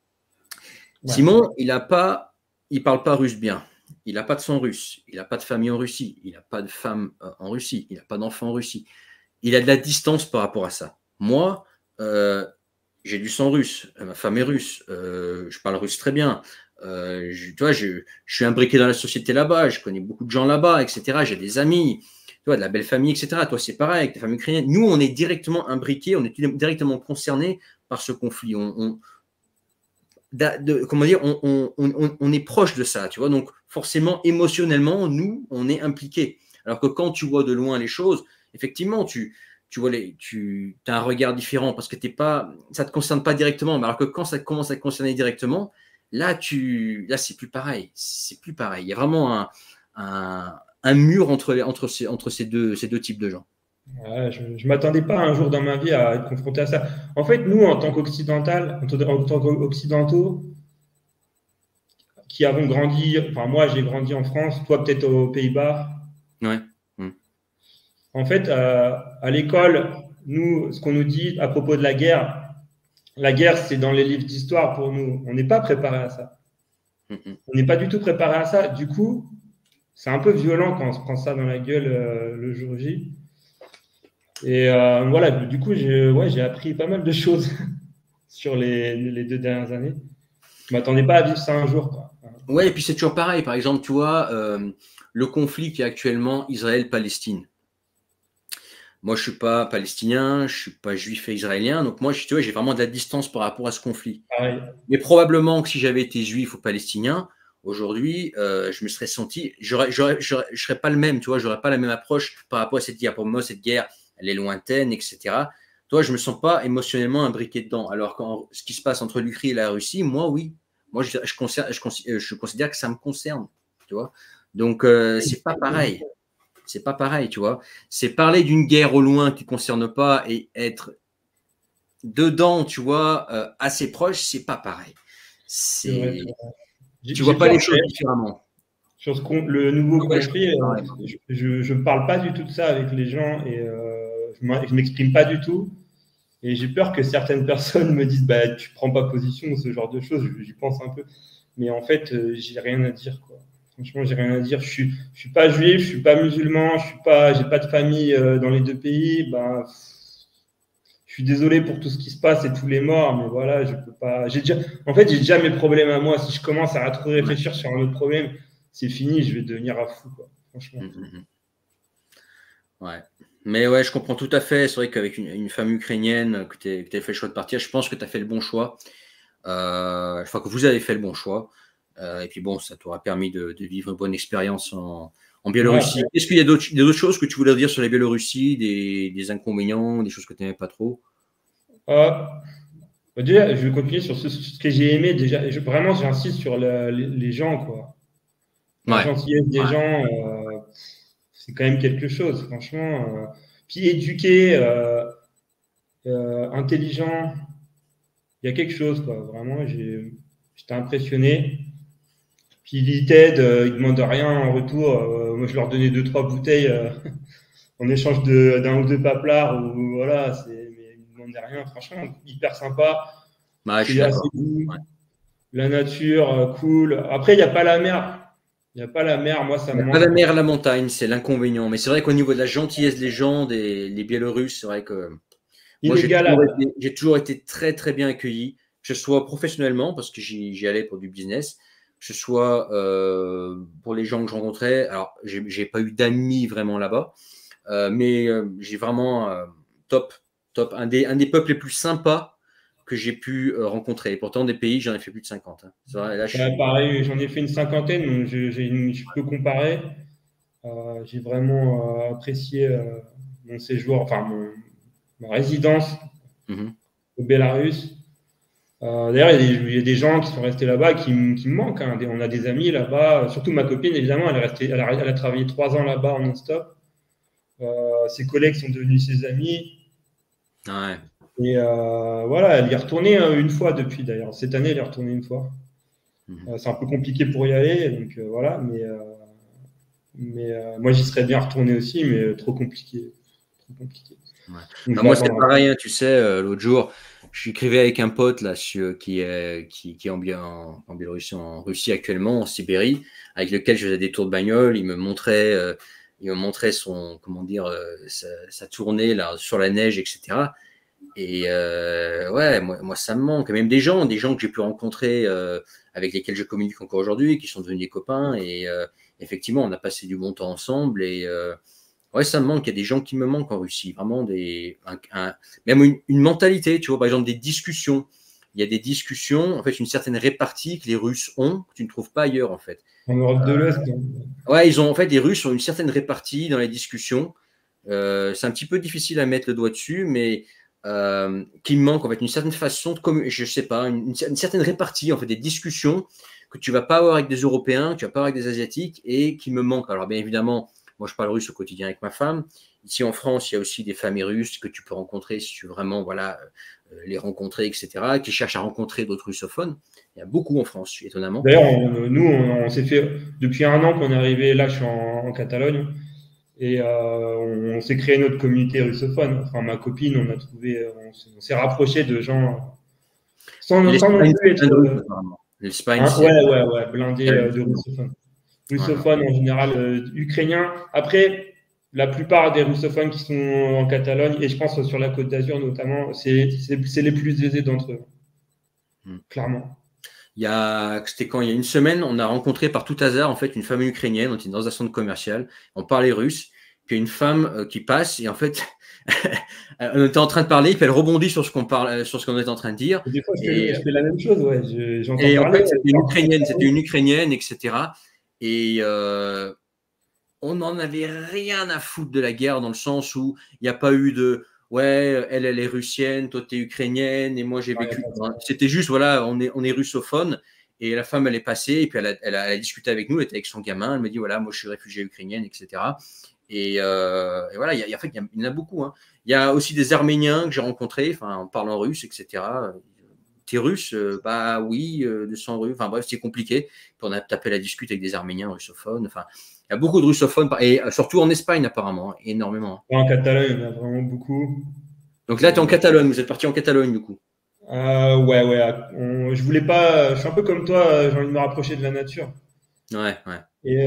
Ouais. Simon, il parle pas russe bien. Il n'a pas de sang russe. Il n'a pas de famille en Russie. Il n'a pas de femme en Russie. Il n'a pas d'enfant en Russie. Il a de la distance par rapport à ça. Moi, j'ai du sang russe. Ma femme est russe. Je parle russe très bien. Tu vois, je suis imbriqué dans la société là-bas, je connais beaucoup de gens là-bas, etc. J'ai des amis, tu vois, de la belle famille, etc. Toi, c'est pareil avec ta famille ukrainienne. Nous, on est directement imbriqués, on est directement concernés par ce conflit. Comment dire, on est proche de ça, tu vois. Donc, forcément, émotionnellement, nous, on est impliqués. Alors que quand tu vois de loin les choses, effectivement, tu as un regard différent parce que ça ne te concerne pas directement. Mais alors que quand ça commence à te concerner directement, là, c'est plus pareil. C'est plus pareil. Il y a vraiment un mur entre ces deux types de gens. Ouais, je ne m'attendais pas un jour dans ma vie à être confronté à ça. En fait, nous, en tant qu'occidentaux, qui avons grandi, enfin moi j'ai grandi en France, toi peut-être aux Pays-Bas. Ouais. En fait, à l'école, nous, ce qu'on nous dit à propos de la guerre c'est dans les livres d'histoire pour nous. On n'est pas préparé à ça. On n'est pas du tout préparé à ça. Du coup, c'est un peu violent quand on se prend ça dans la gueule le jour J. Et voilà, du coup, j'ai appris pas mal de choses sur les 2 dernières années. Je ne m'attendais pas à vivre ça un jour, quoi. Ouais, et puis c'est toujours pareil. Par exemple, tu vois, le conflit qui est actuellement Israël-Palestine. Moi, je ne suis pas palestinien, je ne suis pas juif et israélien. Donc, moi, tu vois, j'ai vraiment de la distance par rapport à ce conflit. Pareil. Mais probablement que si j'avais été juif ou palestinien, aujourd'hui, je me serais senti. Je ne serais pas le même, tu vois, je n'aurais pas la même approche par rapport à cette guerre. Pour moi, cette guerre, elle est lointaine, etc. Toi, je ne me sens pas émotionnellement imbriqué dedans. Alors, ce qui se passe entre l'Ukraine et la Russie, moi, oui. Moi, je considère que ça me concerne, tu vois. Donc, c'est pas pareil. C'est pas pareil, tu vois. C'est parler d'une guerre au loin qui ne concerne pas et être dedans, tu vois, assez proche, c'est pas pareil. Tu vois pas les choses différemment. Sur le nouveau conflit, je ne parle pas du tout de ça avec les gens et je ne m'exprime pas du tout. Et j'ai peur que certaines personnes me disent bah, tu ne prends pas position, ce genre de choses. J'y pense un peu. Mais en fait, j'ai rien à dire, quoi. Franchement, j'ai rien à dire. Je suis pas juif, je suis pas musulman, j'ai pas de famille dans les deux pays. Ben, je suis désolé pour tout ce qui se passe et tous les morts, mais voilà, je peux pas. En fait, j'ai déjà mes problèmes à moi. Si je commence à trop réfléchir sur un autre problème, c'est fini, je vais devenir à fou, quoi. Franchement. Ouais. Mais ouais, je comprends tout à fait. C'est vrai qu'avec une femme ukrainienne, que tu as fait le choix de partir, je pense que tu as fait le bon choix. Je crois que vous avez fait le bon choix. Et puis bon, ça t'aura permis de vivre une bonne expérience en Biélorussie. Ouais. Est-ce qu'il y a d'autres choses que tu voulais dire sur la Biélorussie, des inconvénients, des choses que tu n'aimais pas trop? Déjà, je vais continuer sur ce que j'ai aimé. Déjà, vraiment, j'insiste sur les gens, quoi. La gentillesse des gens, c'est quand même quelque chose, franchement. Puis éduqué, intelligent, il y a quelque chose, quoi. Vraiment, j'étais impressionné. Puis ils t'aident, ils ne demandent rien en retour. Moi, je leur donnais 2-3 bouteilles en échange d'un ou deux paplards. Ou, voilà, mais ils ne demandaient rien. Franchement, hyper sympa. C'est assez doux. Ouais. La nature, cool. Après, il n'y a pas la mer. Il n'y a pas la mer, moi ça me manque. Pas la mer, la montagne, c'est l'inconvénient. Mais c'est vrai qu'au niveau de la gentillesse des gens, les Biélorusses, c'est vrai que moi j'ai toujours été très très bien accueilli, que ce soit professionnellement, parce que j'y allais pour du business, que ce soit pour les gens que je rencontrais. Alors, j'ai pas eu d'amis vraiment là-bas, mais j'ai vraiment top. Un des peuples les plus sympas que j'ai pu rencontrer. Et pourtant, des pays, j'en ai fait plus de 50. Hein. Vrai, là, pareil, j'en ai fait une cinquantaine, donc je peux comparer. J'ai vraiment apprécié mon séjour, enfin ma résidence au Bélarus. D'ailleurs, il y a des gens qui sont restés là-bas qui me manquent. Hein. On a des amis là-bas, surtout ma copine, évidemment, elle a travaillé 3 ans là-bas en non-stop. Ses collègues sont devenus ses amis. Ouais. Et voilà, elle y est retournée une fois depuis d'ailleurs. Cette année, elle est retournée une fois. C'est un peu compliqué pour y aller, donc voilà, mais moi j'y serais bien retourné aussi, mais trop compliqué. Ouais. Bah, moi, c'est pareil, hein, tu sais, l'autre jour, j'écrivais avec un pote là, qui est en Biélorussie, en Russie actuellement, en Sibérie, avec lequel je faisais des tours de bagnole. Il me montrait son, comment dire, sa tournée là, sur la neige, etc. Ouais, moi, ça me manque. Même des gens que j'ai pu rencontrer, avec lesquels je communique encore aujourd'hui, qui sont devenus des copains. Effectivement, on a passé du bon temps ensemble. Ouais, ça me manque. Il y a des gens qui me manquent en Russie. Vraiment même une mentalité, tu vois, par exemple, des discussions. Il y a des discussions, en fait, une certaine répartie que les Russes ont, que tu ne trouves pas ailleurs, en fait. En Europe de l'Ouest. Ouais, en fait, les Russes ont une certaine répartie dans les discussions. C'est un petit peu difficile à mettre le doigt dessus, mais qui me manque en fait une certaine façon de je sais pas, une certaine répartie en fait des discussions que tu vas pas avoir avec des Européens, que tu vas pas avoir avec des Asiatiques et qui me manquent. Alors bien évidemment, moi je parle russe au quotidien avec ma femme. Ici en France, il y a aussi des familles russes que tu peux rencontrer si tu veux vraiment les rencontrer, etc., qui cherchent à rencontrer d'autres russophones. Il y a beaucoup en France, étonnamment. D'ailleurs, nous, on s'est fait, depuis un an qu'on est arrivé, là je suis en Catalogne, et on s'est créé notre communauté russophone. Enfin, ma copine, on a trouvé, on s'est rapproché de gens sans non plus être. L'Espagne, Ouais, blindé de russophones. Russophones en général, ukrainiens. Après, la plupart des russophones qui sont en Catalogne, et je pense sur la Côte d'Azur notamment, c'est les plus aisés d'entre eux. Clairement. C'était quand il y a une semaine, on a rencontré par tout hasard en fait une famille ukrainienne. On était dans un centre commercial, on parlait russe, puis une femme qui passe et en fait on était en train de parler, puis elle rebondit sur ce qu'on était en train de dire. Et des fois, je fais la même chose, ouais. J'entends et parler. En fait, c'était une ukrainienne, etc. Et on n'en avait rien à foutre de la guerre dans le sens où il n'y a pas eu de ouais, elle est russienne, toi tu es ukrainienne et moi j'ai vécu. C'était juste voilà, on est russophone. Et la femme, elle est passée et puis elle a discuté avec nous, elle était avec son gamin, elle me dit voilà, moi je suis réfugiée ukrainienne, etc. Et voilà, en fait, il y en a beaucoup. Hein. Il y a aussi des Arméniens que j'ai rencontrés, en parlant russe, etc. T'es russe? Bah oui, de sang russe. Enfin bref, c'est compliqué. Puis on a tapé la discute avec des Arméniens russophones. Enfin, il y a beaucoup de russophones, et surtout en Espagne apparemment, énormément. En Catalogne, il y en a vraiment beaucoup. Donc là, tu es en Catalogne, vous êtes parti en Catalogne du coup. Ouais. Je voulais pas. Je suis un peu comme toi, j'ai envie de me rapprocher de la nature. Ouais. Et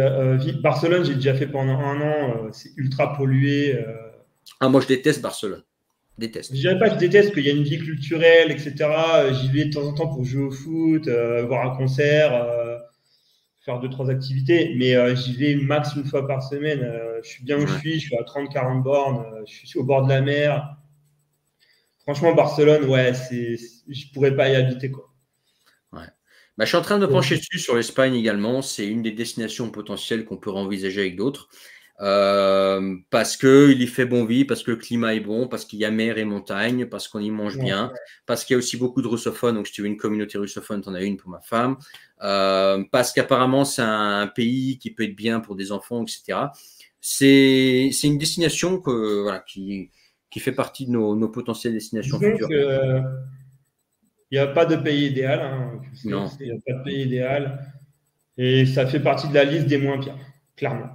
Barcelone, j'ai déjà fait pendant un an. C'est ultra pollué. Moi, je déteste Barcelone. Déteste. Je dirais pas que je déteste, qu'il y a une vie culturelle, etc. J'y vais de temps en temps pour jouer au foot, voir un concert, faire 2-3 activités. Mais j'y vais max une fois par semaine. Je suis bien où je suis à 30-40 bornes. Je suis au bord de la mer. Franchement, Barcelone, ouais, je pourrais pas y habiter, quoi. Ouais. Je suis en train de me pencher dessus sur l'Espagne également. C'est une des destinations potentielles qu'on peut envisager avec d'autres. Parce qu'il y fait bon vivre, parce que le climat est bon, parce qu'il y a mer et montagne, parce qu'on y mange bien, parce qu'il y a aussi beaucoup de russophones. Donc, si tu veux une communauté russophone, tu en as une pour ma femme. Parce qu'apparemment, c'est un pays qui peut être bien pour des enfants, etc. C'est une destination qui fait partie de nos potentielles destinations futures. Il n'y a pas de pays idéal. Hein, non. Il n'y a pas de pays idéal. Et ça fait partie de la liste des moins pires, clairement.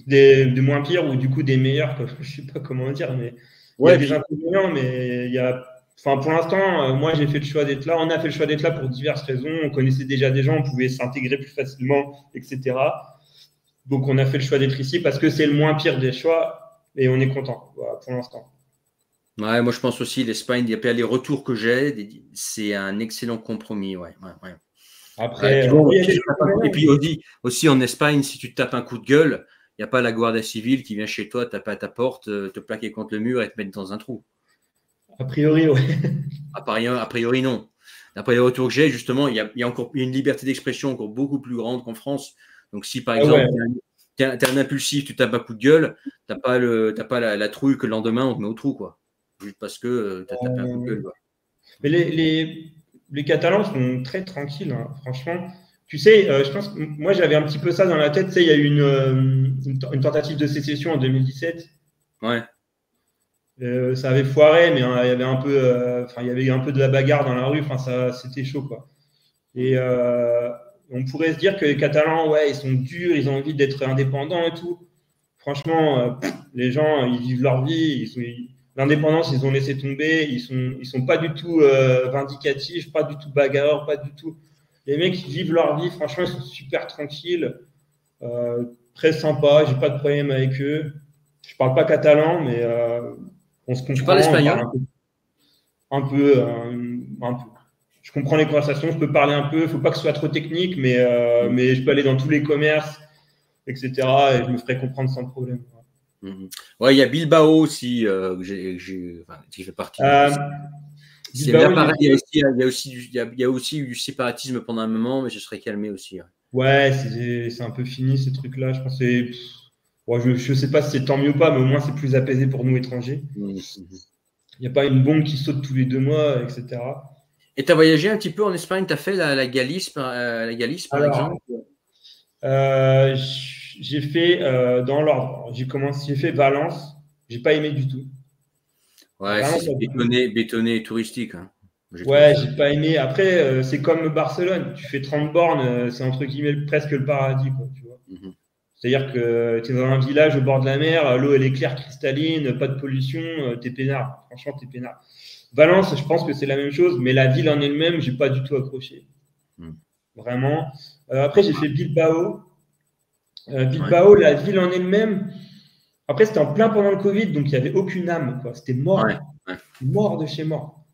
Des moins pires ou du coup des meilleurs, je ne sais pas comment dire, mais il y a des inconvénients, mais il y a. Enfin, pour l'instant, moi, j'ai fait le choix d'être là. On a fait le choix d'être là pour diverses raisons. On connaissait déjà des gens, on pouvait s'intégrer plus facilement, etc. Donc, on a fait le choix d'être ici parce que c'est le moins pire des choix et on est content, voilà, pour l'instant. Ouais, moi, je pense aussi l'Espagne, les retours que j'ai, c'est un excellent compromis. Ouais. Après, et puis aussi en Espagne, si tu te tapes un coup de gueule, il n'y a pas la Guardia civile qui vient chez toi, taper à ta porte, te plaquer contre le mur et te mettre dans un trou. A priori, oui. A priori, non. D'après les retours que j'ai, justement, il y a une liberté d'expression encore beaucoup plus grande qu'en France. Donc, si par exemple, tu es un impulsif, tu tapes un coup de gueule, tu n'as pas la trouille que le lendemain, on te met au trou, quoi. Juste parce que tu as tapé un coup de gueule, quoi. Mais les Catalans sont très tranquilles, hein, franchement. Tu sais, je pense que moi, j'avais un petit peu ça dans la tête. Tu sais, il y a eu une tentative de sécession en 2017. Ouais. Ça avait foiré, mais il y avait un peu, il y avait un peu de la bagarre dans la rue. Enfin, c'était chaud, quoi. Et on pourrait se dire que les Catalans, ouais, ils sont durs, ils ont envie d'être indépendants et tout. Franchement, les gens, ils vivent leur vie. L'indépendance, ils ont laissé tomber. Ils sont pas du tout vindicatifs, pas du tout bagarreurs, pas du tout. Les mecs, ils vivent leur vie. Franchement, ils sont super tranquilles, très sympas. J'ai pas de problème avec eux. Je parle pas catalan, mais On se comprend. Tu parles espagnol? Un peu. Je comprends les conversations, je peux parler un peu. Il ne faut pas que ce soit trop technique, mais je peux aller dans tous les commerces, etc. Et je me ferai comprendre sans problème. Ouais, il y a Bilbao aussi, qui fait partie. C'est Bilbao, là pareil, il y a aussi eu du séparatisme pendant un moment, mais ce serait calmé aussi. Ouais, c'est un peu fini ces trucs-là. Je pense que je sais pas si c'est tant mieux ou pas, mais au moins c'est plus apaisé pour nous étrangers. Il n'y a pas une bombe qui saute tous les 2 mois, etc. Et tu as voyagé un petit peu en Espagne, tu as fait la Galice, par exemple? J'ai fait dans l'ordre. J'ai fait Valence. J'ai pas aimé du tout. Ouais, c'est bétonné et touristique. Hein. Ouais, j'ai pas aimé. Après, c'est comme Barcelone. Tu fais 30 bornes, c'est entre guillemets presque le paradis, quoi, tu vois. C'est-à-dire que tu es dans un village au bord de la mer, l'eau elle est claire, cristalline, pas de pollution, t'es peinard. Franchement, t'es peinard. Valence, je pense que c'est la même chose, mais la ville en elle-même, j'ai pas du tout accroché. Vraiment. Après, j'ai fait Bilbao. Bilbao, la ville en elle-même. Après, c'était en plein pendant le Covid, donc il n'y avait aucune âme, quoi. C'était mort. Mort de chez mort.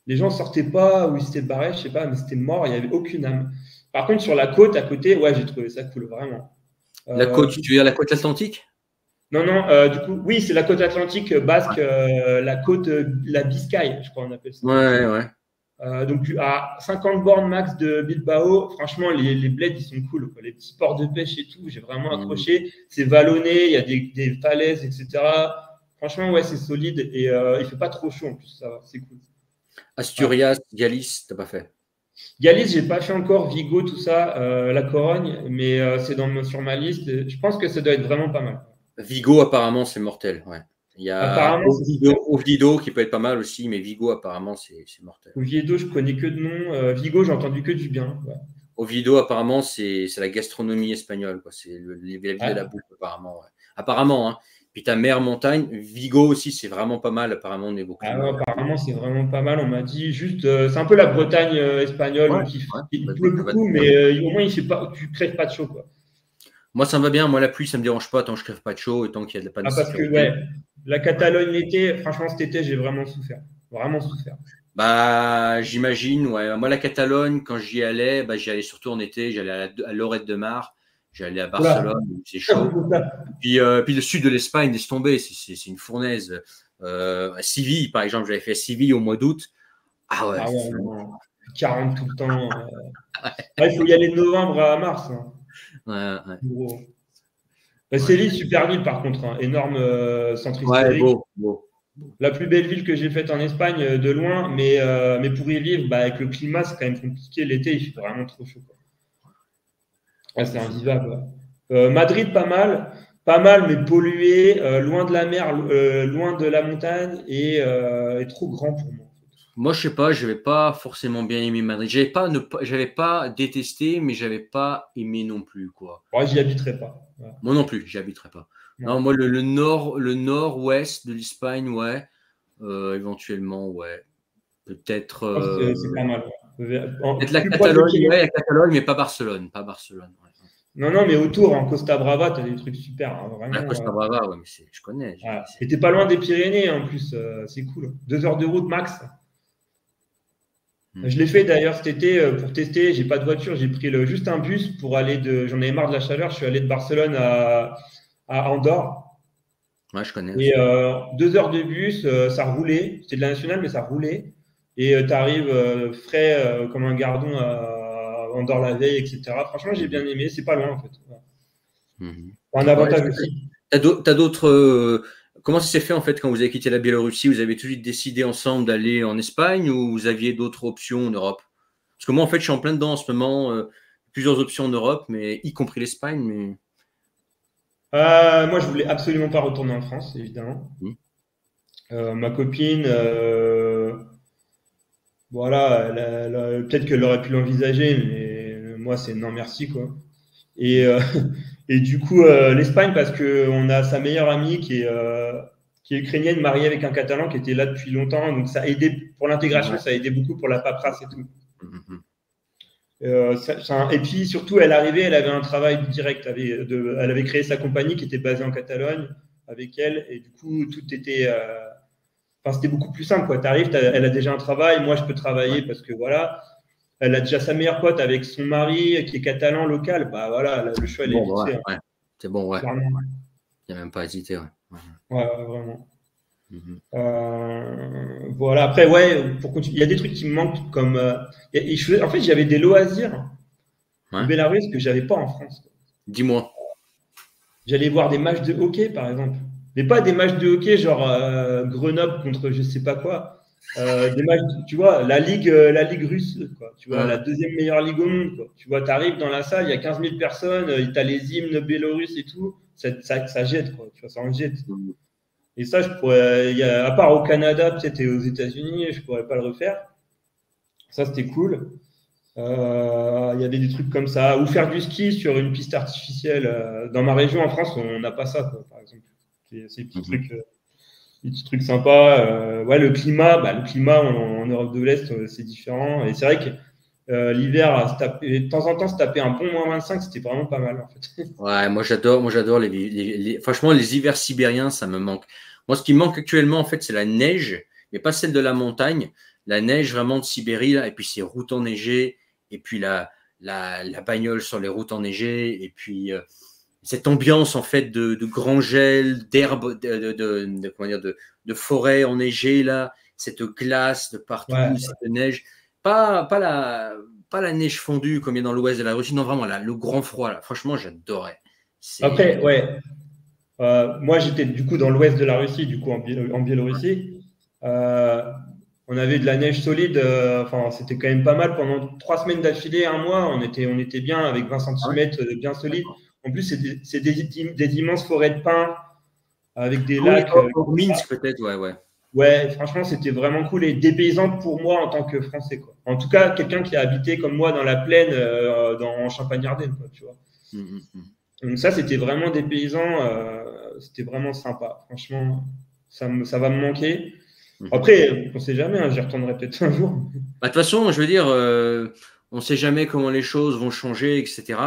Les gens sortaient pas ou ils s'étaient barrés, je sais pas, mais c'était mort, il n'y avait aucune âme. Par contre, sur la côte à côté, ouais, j'ai trouvé ça cool, vraiment. La côte, tu veux dire la côte atlantique? Non, du coup, oui, c'est la côte atlantique basque, la côte, la Biscaye, je crois on appelle ça. Ouais. Donc, à 50 bornes max de Bilbao, franchement, les bleds, ils sont cool, quoi. Les petits ports de pêche et tout, j'ai vraiment accroché. C'est vallonné, il y a des falaises, etc. Franchement, ouais, c'est solide et il fait pas trop chaud en plus, ça va, c'est cool. Asturias, Galice, t'as pas fait? Galice, j'ai pas fait encore. Vigo, tout ça, la Corogne, mais c'est sur ma liste. Je pense que ça doit être vraiment pas mal. Vigo, apparemment, c'est mortel. Ouais. Il y a Oviedo qui peut être pas mal aussi, mais Vigo, apparemment, c'est mortel. Oviedo, je connais que de nom. Vigo, j'ai entendu que du bien. Ouais. Oviedo, apparemment, c'est la gastronomie espagnole. C'est la ville de la bouffe, apparemment. Ouais. Apparemment, hein. Puis ta mer montagne, Vigo aussi, c'est vraiment pas mal. Apparemment, on est beaucoup. Apparemment, c'est vraiment pas mal. On m'a dit juste, c'est un peu la Bretagne espagnole. Il pleut beaucoup, mais au moins, tu crèves pas de chaud, quoi. Moi, ça me va bien. Moi, la pluie, ça me dérange pas tant que je crève pas de chaud et tant qu'il y a de la panne. Parce que la Catalogne l'été, franchement, cet été, j'ai vraiment souffert. Vraiment souffert. Bah, j'imagine, ouais. Moi, la Catalogne, quand j'y allais, j'y allais surtout en été. J'allais à Lloret de Mar. J'allais à Barcelone, c'est chaud. Puis le sud de l'Espagne, laisse tomber, c'est une fournaise. À Séville, par exemple, j'avais fait à Séville au mois d'août. Ah ouais. 40 tout le temps. Il faut y aller de novembre à mars. Séville, super ville par contre. Énorme centre historique. Beau. La plus belle ville que j'ai faite en Espagne, de loin. Mais pour y vivre, avec le climat, c'est quand même compliqué. L'été, il fait vraiment trop chaud. C'est invivable. Madrid, pas mal, mais pollué, loin de la mer, loin de la montagne et trop grand pour moi. Moi, je sais pas, je n'avais pas forcément bien aimé Madrid. J'avais pas détesté, mais j'avais pas aimé non plus, quoi. Ouais, j'y habiterais pas. Ouais. Moi non plus, j'y habiterais pas. Non, moi, le nord-ouest de l'Espagne, ouais. Éventuellement, ouais. Peut-être. C'est pas mal. Peut-être la Catalogne, mais pas Barcelone. Pas Barcelone. Ouais. Non, mais autour, en Costa Brava, tu as des trucs super. Hein, vraiment, la Costa Brava, ouais, mais je connais. Et t'es pas loin des Pyrénées, en plus. C'est cool. 2 heures de route max. Je l'ai fait d'ailleurs cet été pour tester. J'ai pas de voiture, j'ai pris juste un bus pour aller j'en avais marre de la chaleur. Je suis allé de Barcelone à Andorre. Ouais, je connais. Et 2 heures de bus, ça roulait. C'était de la nationale, mais ça roulait. Et tu arrives frais comme un gardon à Andorre la veille, etc. Franchement, j'ai bien aimé. C'est pas loin en fait. Un avantage aussi. T'as d'autres. Comment ça s'est fait en fait quand vous avez quitté la Biélorussie? Vous avez tout de suite décidé ensemble d'aller en Espagne ou vous aviez d'autres options en Europe? Parce que moi en fait je suis en plein dedans en ce moment, plusieurs options en Europe, mais y compris l'Espagne. Mais... moi je voulais absolument pas retourner en France, évidemment. Ma copine, voilà, peut-être qu'elle aurait pu l'envisager, mais moi c'est non merci quoi. Et du coup, l'Espagne, parce qu'on a sa meilleure amie qui est ukrainienne, mariée avec un Catalan qui était là depuis longtemps. Donc, ça a aidé pour l'intégration, ça a aidé beaucoup pour la paperasse et tout. Et puis, surtout, elle avait un travail direct. Elle avait créé sa compagnie qui était basée en Catalogne avec elle. Et du coup, tout était c'était beaucoup plus simple, quoi. Tu arrives, elle a déjà un travail, moi je peux travailler parce que voilà, elle a déjà sa meilleure pote avec son mari qui est catalan local. Bah voilà, le choix, elle est vite fait. Ouais. C'est bon, ouais. Clairement. Il n'y a même pas hésité, ouais. Ouais, vraiment. Voilà, après, ouais, pour continuer, il y a des trucs qui me manquent comme. En fait, j'avais des loisirs au Bélarus que j'avais pas en France. Dis-moi. J'allais voir des matchs de hockey, par exemple. Mais pas des matchs de hockey genre Grenoble contre je sais pas quoi. Des matchs, tu vois, la ligue russe, quoi. Tu vois, la deuxième meilleure ligue au monde, quoi. Tu vois, tu arrives dans la salle, il y a 15 000 personnes, tu as les hymnes bélarusses et tout. Ça jette, quoi. Tu vois, ça en jette. Et ça, je pourrais, à part au Canada, peut-être, et aux États-Unis, je pourrais pas le refaire. Ça, c'était cool. Il y avait des trucs comme ça. Ou faire du ski sur une piste artificielle. Dans ma région, en France, on n'a pas ça, quoi, par exemple. C'est des petits trucs sympas. Ouais, le climat en Europe de l'Est, c'est différent. Et c'est vrai que l'hiver, de temps en temps, se taper un bon moins 25, c'était vraiment pas mal, en fait. Ouais, moi j'adore franchement, les hivers sibériens, ça me manque. Moi, ce qui me manque actuellement, en fait, c'est la neige, mais pas celle de la montagne. La neige vraiment de Sibérie, là, et puis ces routes enneigées, et puis la bagnole sur les routes enneigées, et puis cette ambiance, en fait, de grand gel, d'herbe, de forêt enneigée, là, cette glace de partout, cette neige. Pas la neige fondue comme il y a dans l'ouest de la Russie, non, vraiment, là, le grand froid, là, franchement, j'adorais. Après, ouais. Moi, j'étais du coup dans l'ouest de la Russie, du coup en Biélorussie. On avait de la neige solide. Enfin, c'était quand même pas mal pendant 3 semaines d'affilée, un mois. On était bien avec 20 cm bien solide. En plus, c'est des immenses forêts de pins avec des lacs. Minsk, peut-être, ouais. Ouais, franchement, c'était vraiment cool et dépaysant pour moi en tant que Français, quoi. En tout cas, quelqu'un qui a habité comme moi dans la plaine, en Champagne-Ardenne, quoi, tu vois. Donc ça, c'était vraiment dépaysant. C'était vraiment sympa. Franchement, ça va me manquer. Après, on ne sait jamais, hein, j'y retournerai peut-être un jour. De toute façon, je veux dire, on ne sait jamais comment les choses vont changer, etc.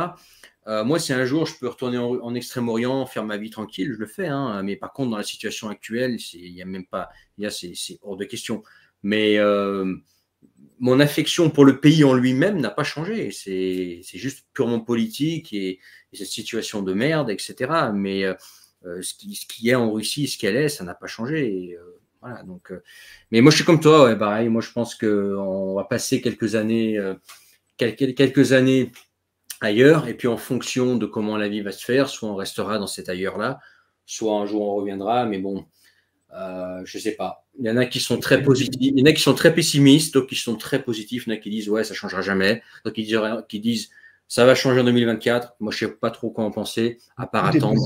Moi, si un jour je peux retourner en Extrême-Orient, faire ma vie tranquille, je le fais. Hein. Mais par contre, dans la situation actuelle, il n'y a même pas, c'est hors de question. Mais mon affection pour le pays en lui-même n'a pas changé. C'est juste purement politique et cette situation de merde, etc. Mais ce qui est en Russie, ce qu'elle est, ça n'a pas changé. Et, voilà, donc, mais moi, je suis comme toi, ouais, pareil. Moi, je pense qu'on va passer quelques années ailleurs, et puis en fonction de comment la vie va se faire, soit on restera dans cet ailleurs-là, soit un jour on reviendra, mais bon, je sais pas. Il y en a qui sont très positifs, il y en a qui sont très pessimistes, d'autres qui sont très positifs, il y en a qui disent ouais, ça changera jamais, d'autres qui disent ça va changer en 2024. Moi, je sais pas trop quoi en penser, à part attendre.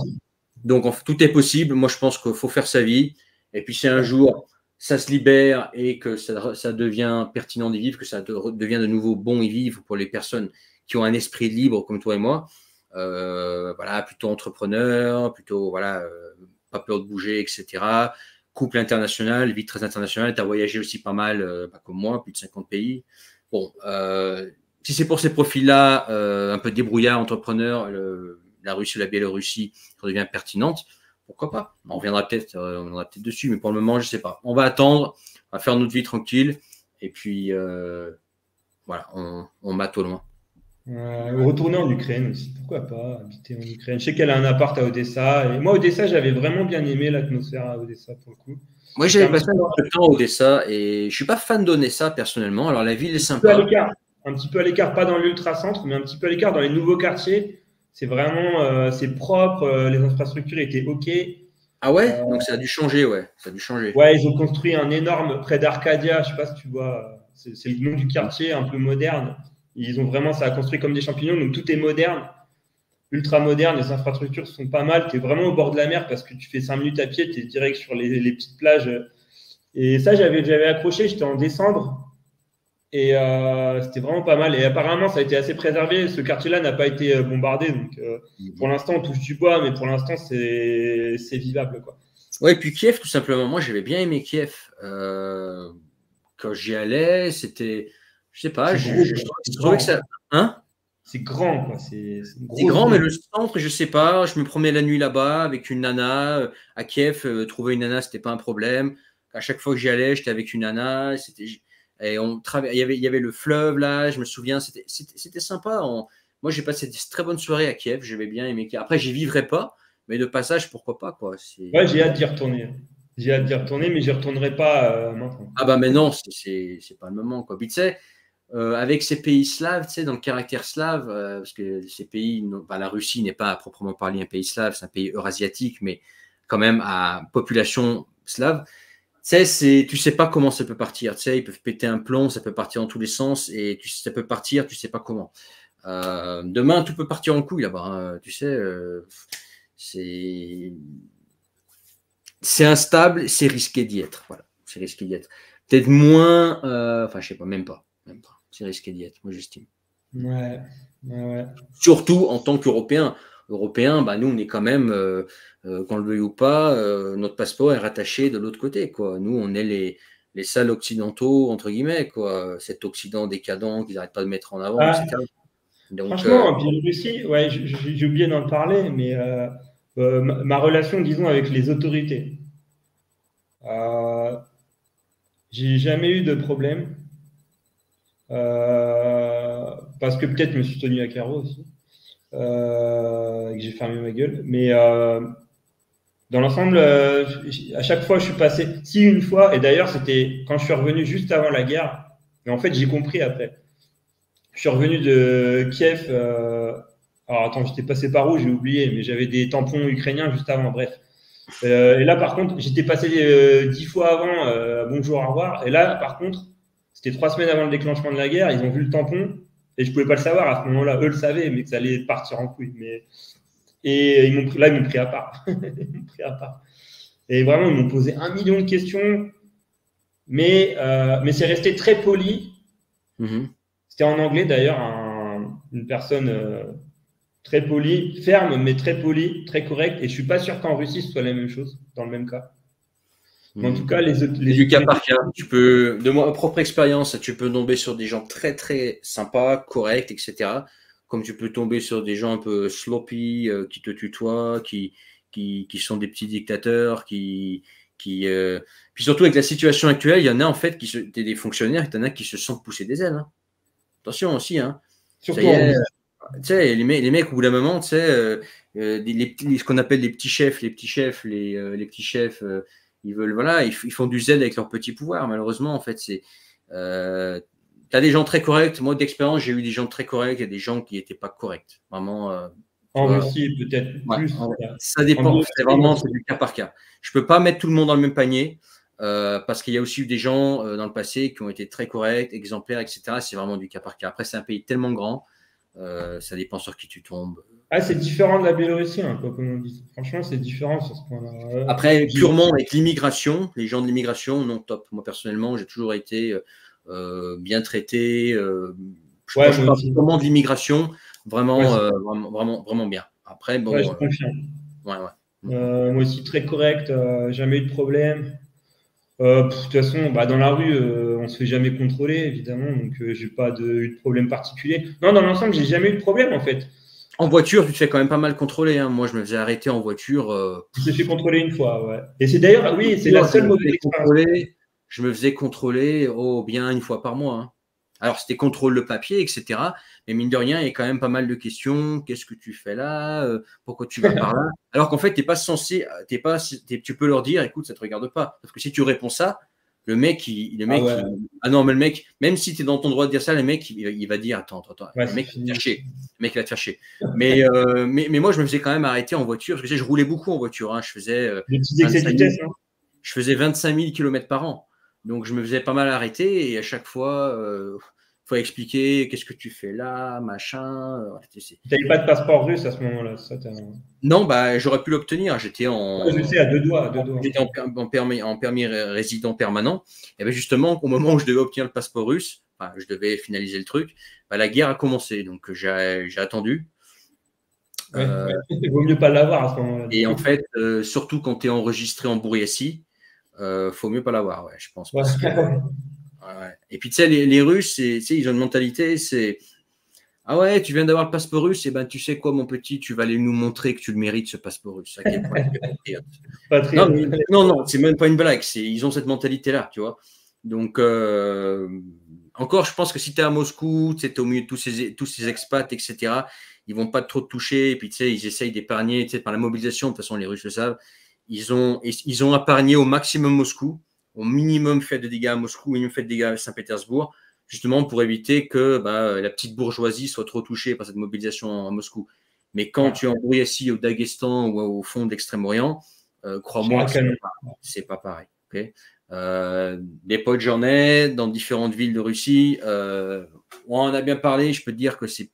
Donc, tout est possible. Moi, je pense qu'il faut faire sa vie. Et puis, si un jour ça se libère et que ça devient pertinent d'y vivre, que ça devient de nouveau bon y vivre pour les personnes qui ont un esprit libre comme toi et moi, voilà, plutôt entrepreneur, plutôt voilà, pas peur de bouger, etc. Couple international, vie très internationale. Tu as voyagé aussi pas mal, comme moi, plus de 50 pays. Bon, si c'est pour ces profils-là, un peu débrouillard, entrepreneur, la Russie ou la Biélorussie, ça devient pertinente. Pourquoi pas? On reviendra peut-être dessus, mais pour le moment, je ne sais pas. On va attendre, on va faire notre vie tranquille, et puis voilà, on mate au loin. Retourner en Ukraine aussi, pourquoi pas habiter en Ukraine. Je sais qu'elle a un appart à Odessa, et moi, Odessa, j'avais vraiment bien aimé l'atmosphère à Odessa pour le coup. Moi, j'avais passé un peu de temps à Odessa, et je ne suis pas fan d'Odessa personnellement. Alors, la ville est sympa. Un petit peu à l'écart, pas dans l'ultra-centre, mais un petit peu à l'écart dans les nouveaux quartiers. C'est vraiment, c'est propre, les infrastructures étaient OK. Ah ouais, donc ça a dû changer, ouais. Ça a dû changer. Ouais, ils ont construit un énorme, près d'Arcadia, je sais pas si tu vois, c'est le nom du quartier, un peu moderne. Ils ont vraiment, ça a construit comme des champignons, donc tout est moderne, ultra moderne, les infrastructures sont pas mal. Tu es vraiment au bord de la mer parce que tu fais 5 minutes à pied, tu es direct sur les petites plages. Et ça, j'avais accroché, j'étais en décembre. Et c'était vraiment pas mal. Et apparemment, ça a été assez préservé. Ce quartier-là n'a pas été bombardé. Donc, pour l'instant, on touche du bois, mais pour l'instant, c'est vivable, quoi. Ouais, et puis Kiev, tout simplement. Moi, j'avais bien aimé Kiev. Quand j'y allais, c'était, je sais pas, je trouvais que ça. Hein? C'est grand, quoi. C'est grand, mais le centre, je sais pas. Je me promenais la nuit là-bas avec une nana à Kiev. Trouver une nana, c'était pas un problème. À chaque fois que j'y allais, j'étais avec une nana. Et il y avait le fleuve là, je me souviens, c'était sympa. Moi, j'ai passé des très bonnes soirées à Kiev. J'avais bien aimé Kiev. Après, j'y vivrai pas, mais de passage, pourquoi pas, quoi. Ouais, j'ai hâte d'y retourner. J'ai hâte d'y retourner, mais j'y retournerai pas maintenant. Ah bah mais non, c'est pas le moment, quoi. Puis tu sais, avec ces pays slaves, tu sais, dans le caractère slave, parce que ces pays, la Russie n'est pas à proprement parler un pays slave, c'est un pays eurasiatique, mais quand même à population slave. Tu sais, tu sais pas comment ça peut partir. Tu sais, ils peuvent péter un plomb, ça peut partir dans tous les sens, et ça peut partir, tu sais pas comment. Demain, tout peut partir en couille là-bas. Hein, tu sais, c'est instable, c'est risqué d'y être. Voilà, c'est risqué d'y être. Peut-être moins, enfin, je sais pas, même pas. C'est risqué d'y être, moi j'estime. Ouais. Surtout en tant qu'Européens. Européens, bah, nous, on est quand même, qu'on le veuille ou pas, notre passeport est rattaché de l'autre côté, quoi. Nous, on est les sales occidentaux, entre guillemets, quoi. Cet Occident décadent qu'ils n'arrêtent pas de mettre en avant, etc. Donc, franchement, en Biélorussie, ouais, j'ai oublié d'en parler, mais ma relation, disons, avec les autorités. J'ai jamais eu de problème. Parce que peut-être je me suis tenu à carreau aussi. Et que j'ai fermé ma gueule. Mais dans l'ensemble, à chaque fois, je suis passé. Si, une fois, et d'ailleurs, c'était quand je suis revenu juste avant la guerre, mais en fait, j'ai compris après. Je suis revenu de Kiev. Alors, attends, j'étais passé par où? J'ai oublié, mais j'avais des tampons ukrainiens juste avant, bref. Et là, par contre, j'étais passé 10 fois avant, bonjour, au revoir. Et là, par contre, c'était 3 semaines avant le déclenchement de la guerre. Ils ont vu le tampon et je pouvais pas le savoir à ce moment-là. Eux le savaient, mais que ça allait partir en couille. Et ils m'ont pris à part. Ils m'ont pris à part. Et vraiment, ils m'ont posé 1 million de questions, mais c'est resté très poli. C'était en anglais d'ailleurs, une personne très polie, ferme, mais très polie, très correcte. Et je suis pas sûr qu'en Russie ce soit la même chose, dans le même cas. Mais en tout cas, du cas par cas. De ma propre expérience, tu peux tomber sur des gens très très sympas, corrects, etc. Comme tu peux tomber sur des gens un peu sloppy, qui te tutoient, qui sont des petits dictateurs, puis surtout avec la situation actuelle, il y en a en fait des fonctionnaires, il y en a qui se sentent pousser des ailes. Hein. Attention aussi, hein. Surtout tu sais, les mecs, au bout d'un moment, tu sais, ce qu'on appelle les petits chefs, les petits chefs, ils veulent, voilà, ils font du zèle avec leur petit pouvoir. Malheureusement, en fait, tu as des gens très corrects. Moi, d'expérience, j'ai eu des gens très corrects et des gens qui n'étaient pas corrects. Vraiment. En Russie, peut-être plus. Ça dépend. C'est du cas par cas. Je peux pas mettre tout le monde dans le même panier. Parce qu'il y a aussi eu des gens dans le passé qui ont été très corrects, exemplaires, etc. C'est vraiment du cas par cas. Après, c'est un pays tellement grand, ça dépend sur qui tu tombes. Ah, c'est différent de la Biélorussie, hein, comme on dit. Franchement, c'est différent sur ce point-là. Après, purement avec l'immigration, les gens de l'immigration, non, top. Moi, personnellement, j'ai toujours été bien traité. Je parle vraiment de l'immigration, vraiment, vraiment bien. Après, bon. Je confirme. Moi aussi, très correct, jamais eu de problème. De toute façon, dans la rue, on se fait jamais contrôler, évidemment, donc j'ai pas eu de problème particulier. Non, dans l'ensemble, j'ai jamais eu de problème, en fait. En voiture, tu te fais quand même pas mal contrôler. Hein. Moi, je me faisais arrêter en voiture. Je me suis fait contrôler une fois, ouais. Et c'est d'ailleurs, oui, c'est la seule mauvaise expérience. Je me faisais contrôler bien une fois par mois. Hein. Alors, c'était contrôle le papier, etc. Mais mine de rien, il y a quand même pas mal de questions. Qu'est-ce que tu fais là? Pourquoi tu vas par là? Alors qu'en fait, tu n'es pas censé. Tu peux leur dire, écoute, ça ne te regarde pas. Parce que si tu réponds ça, le mec, ah non, mais le mec, même si tu es dans ton droit de dire ça, le mec, il va dire, attends. Ouais, le mec, il va te faire chier. Le mec, il va te faire chier. Mais moi, je me faisais quand même arrêter en voiture. Parce que je roulais beaucoup en voiture. Hein. Je faisais 25 000 km par an. Donc, je me faisais pas mal arrêter et à chaque fois, faut expliquer qu'est-ce que tu fais là, machin. Tu n'avais pas de passeport russe à ce moment-là, ça Non, j'aurais pu l'obtenir. J'étais je sais, à deux doigts. J'étais en permis résident permanent. Et bien justement, au moment où je devais obtenir le passeport russe, je devais finaliser le truc, la guerre a commencé. Donc, j'ai attendu. Il vaut mieux pas l'avoir à ce moment-là. Et en fait, surtout quand tu es enregistré en Bouriatie, faut mieux pas l'avoir, je pense. Parce que, et puis, tu sais, les Russes, ils ont une mentalité, Ah ouais, tu viens d'avoir le passeport russe, et ben tu sais quoi, mon petit, tu vas aller nous montrer que tu le mérites, ce passeport russe. À quel point il est patriote. Non, Patriote. non, c'est même pas une blague. Ils ont cette mentalité-là, tu vois. Donc, encore, je pense que si tu es à Moscou, tu es au milieu de tous ces expats, etc., ils vont pas trop te toucher. Et puis, tu sais, ils essayent d'épargner, tu sais, par la mobilisation. De toute façon, les Russes le savent. Ils ont épargné au maximum Moscou, au minimum fait de dégâts à Moscou, au minimum fait de dégâts à Saint-Pétersbourg, justement pour éviter que la petite bourgeoisie soit trop touchée par cette mobilisation à Moscou. Mais quand tu es en Bouriatie, au Daghestan ou au fond de l'Extrême-Orient, crois-moi, c'est pas pareil. Okay, des potes j'en ai dans différentes villes de Russie. On en a bien parlé. Je peux te dire que c'est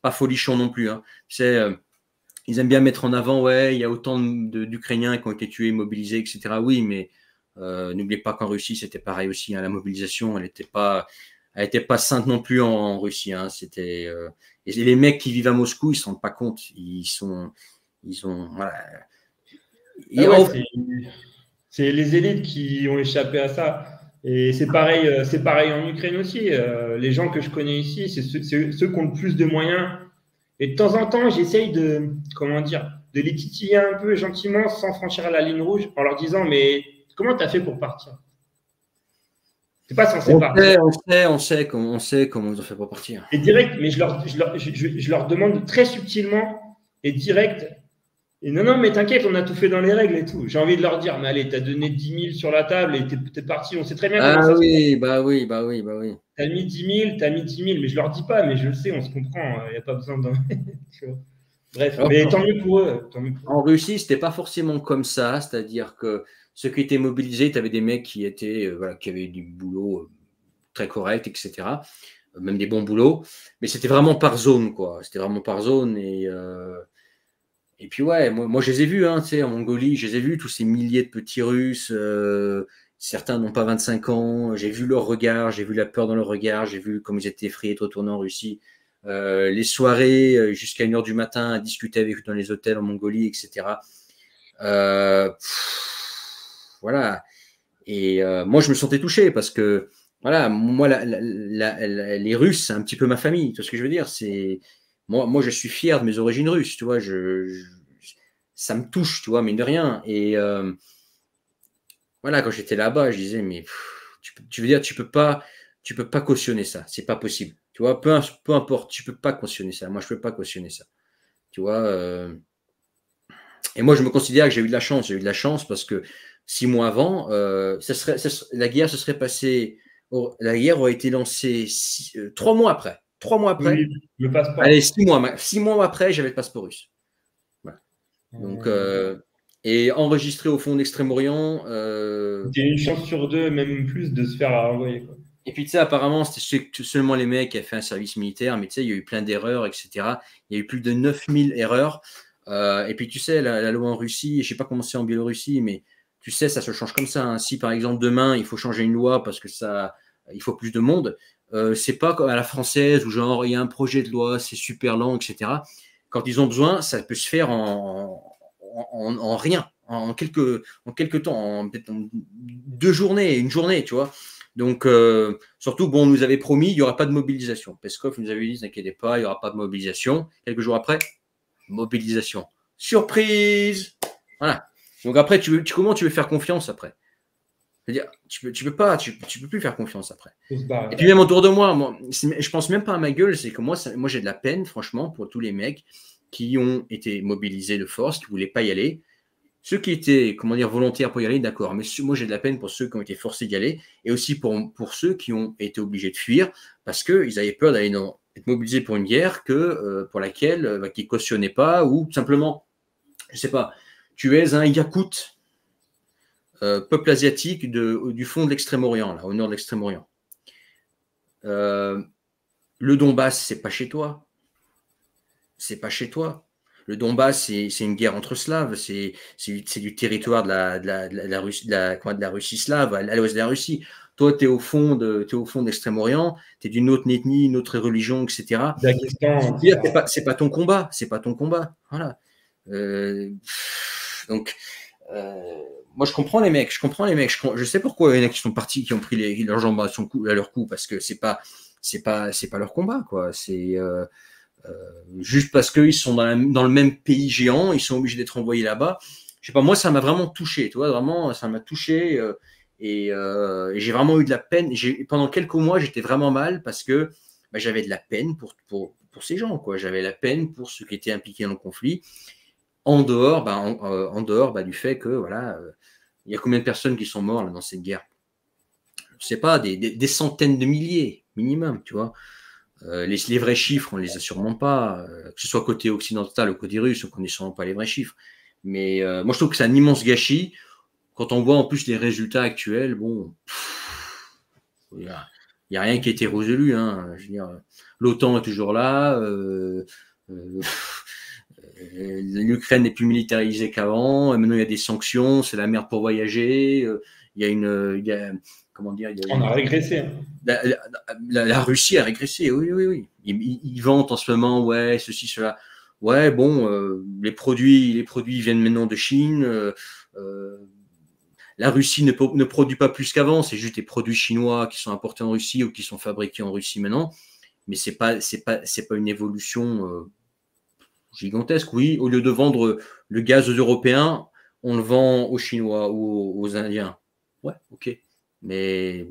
pas folichon non plus. Hein. Ils aiment bien mettre en avant, ouais, il y a autant d'Ukrainiens qui ont été tués, mobilisés, etc. Oui, mais n'oubliez pas qu'en Russie, c'était pareil aussi. Hein, la mobilisation, elle n'était pas sainte non plus en Russie. Hein, et les mecs qui vivent à Moscou, ils se rendent pas compte. Voilà. C'est les élites qui ont échappé à ça. Et c'est pareil en Ukraine aussi. Les gens que je connais ici, c'est ceux qui ont le plus de moyens. Et de temps en temps, j'essaye de les titiller un peu gentiment sans franchir la ligne rouge en leur disant, mais comment tu as fait pour partir? T'es pas censé partir. On sait comment ils ont fait pour partir. Et direct, mais je leur demande très subtilement et direct. Et non, mais t'inquiète, on a tout fait dans les règles et tout. J'ai envie de leur dire, mais allez, t'as donné 10 000 sur la table et t'es parti. On sait très bien comment ça se passe. Bah oui. T'as mis 10 000, mais je leur dis pas, mais je le sais, on se comprend. Il n'y a pas besoin d'en. Bref, alors, mais tant mieux pour eux. En Russie, c'était pas forcément comme ça, c'est-à-dire que ceux qui étaient mobilisés, tu avais des mecs qui avaient du boulot très correct, etc. Même des bons boulots, mais c'était vraiment par zone, quoi. C'était vraiment par zone et puis ouais, moi je les ai vus, hein, tu sais, en Mongolie, je les ai vus tous ces milliers de petits Russes. Certains n'ont pas 25 ans. J'ai vu leur regard, j'ai vu la peur dans leur regard, j'ai vu comme ils étaient effrayés de retourner en Russie. Les soirées jusqu'à 1h du matin à discuter avec eux dans les hôtels en Mongolie, etc. Voilà. Et moi, je me sentais touché parce que, voilà, moi, les Russes, c'est un petit peu ma famille. Tu vois ce que je veux dire? Moi, je suis fier de mes origines russes, tu vois. Ça me touche, tu vois, mine de rien. Et voilà, quand j'étais là-bas, je disais, mais tu veux dire, tu peux pas cautionner ça. C'est pas possible. Tu vois, peu importe, tu peux pas cautionner ça. Moi, je peux pas cautionner ça. Tu vois. Et moi, je me considère que j'ai eu de la chance. J'ai eu de la chance parce que 6 mois avant, la guerre se serait passée. La guerre aurait été lancée 3 mois après. 3 mois après. Oui, le passeport. Allez, 6 mois après, j'avais le passeport russe. Voilà. Donc, et enregistré au fond d'Extrême-Orient. C'était une chance sur 2, même plus, de se faire renvoyer. Quoi. Et puis, tu sais, apparemment, c'était seulement les mecs qui avaient fait un service militaire, mais tu sais, il y a eu plein d'erreurs, etc. Il y a eu plus de 9000 erreurs. Et puis, tu sais, la loi en Russie, je ne sais pas comment c'est en Biélorussie, mais tu sais, ça se change comme ça. Hein. Si, par exemple, demain, il faut changer une loi parce que il faut plus de monde, c'est pas comme à la française où, genre, il y a un projet de loi, c'est super lent, etc. Quand ils ont besoin, ça peut se faire en rien, en quelques temps, en 2 journées, une journée, tu vois. Donc, surtout, on nous avait promis, il n'y aura pas de mobilisation. Peskov nous avait dit, ne t'inquiétez pas, il n'y aura pas de mobilisation. Quelques jours après, mobilisation. Surprise! Voilà. Donc après, comment tu veux faire confiance après? C'est-à-dire, tu peux plus faire confiance après. Et puis même autour de moi, je pense même pas à ma gueule, c'est que moi j'ai de la peine, franchement, pour tous les mecs qui ont été mobilisés de force, qui ne voulaient pas y aller. Ceux qui étaient, volontaires pour y aller, d'accord. Mais moi, j'ai de la peine pour ceux qui ont été forcés d'y aller et aussi pour ceux qui ont été obligés de fuir parce qu'ils avaient peur d'être mobilisés pour une guerre pour laquelle qu'ils ne cautionnaient pas ou tout simplement, je ne sais pas, tu es un Yakoute, peuple asiatique du fond de l'Extrême-Orient, là, au nord de l'Extrême-Orient. Le Donbass, c'est pas chez toi. C'est pas chez toi. Le Donbass, c'est une guerre entre Slaves, c'est du territoire de la Russie slave, à l'ouest de la Russie. Toi, tu es au fond de l'Extrême-Orient, tu es d'une autre ethnie, une autre religion, etc. C'est pas ton combat, c'est pas ton combat. Voilà. Donc, moi, je comprends les mecs. Je sais pourquoi il y en a qui sont partis, qui ont pris leurs jambes à leur cou, parce que c'est pas leur combat, quoi. juste parce qu'ils sont dans le même pays géant, ils sont obligés d'être envoyés là-bas. Je sais pas, moi, ça m'a vraiment touché, tu vois, vraiment, ça m'a touché et j'ai vraiment eu de la peine. Pendant quelques mois, j'étais vraiment mal parce que j'avais de la peine pour ces gens, quoi. J'avais la peine pour ceux qui étaient impliqués dans le conflit, en dehors, en dehors du fait que, voilà, il y a combien de personnes qui sont mortes là, dans cette guerre? Je sais pas, des centaines de milliers minimum, tu vois. Les vrais chiffres, on les a sûrement pas, que ce soit côté occidental ou côté russe, on connaît sûrement pas les vrais chiffres. Mais moi, je trouve que c'est un immense gâchis. Quand on voit en plus les résultats actuels, bon, il n'y a rien qui a été résolu. Hein. Je veux dire, l'OTAN est toujours là. L'Ukraine est plus militarisée qu'avant. Maintenant, il y a des sanctions. C'est la merde pour voyager. Il y a comment dire, on a régressé. La Russie a régressé, oui. Ils vantent en ce moment, ouais, ceci, cela. Ouais, bon, les produits viennent maintenant de Chine. La Russie ne produit pas plus qu'avant, c'est juste des produits chinois qui sont importés en Russie ou qui sont fabriqués en Russie maintenant. Mais c'est pas une évolution gigantesque. Oui, au lieu de vendre le gaz aux Européens, on le vend aux Chinois ou aux Indiens. Ouais, ok. Mais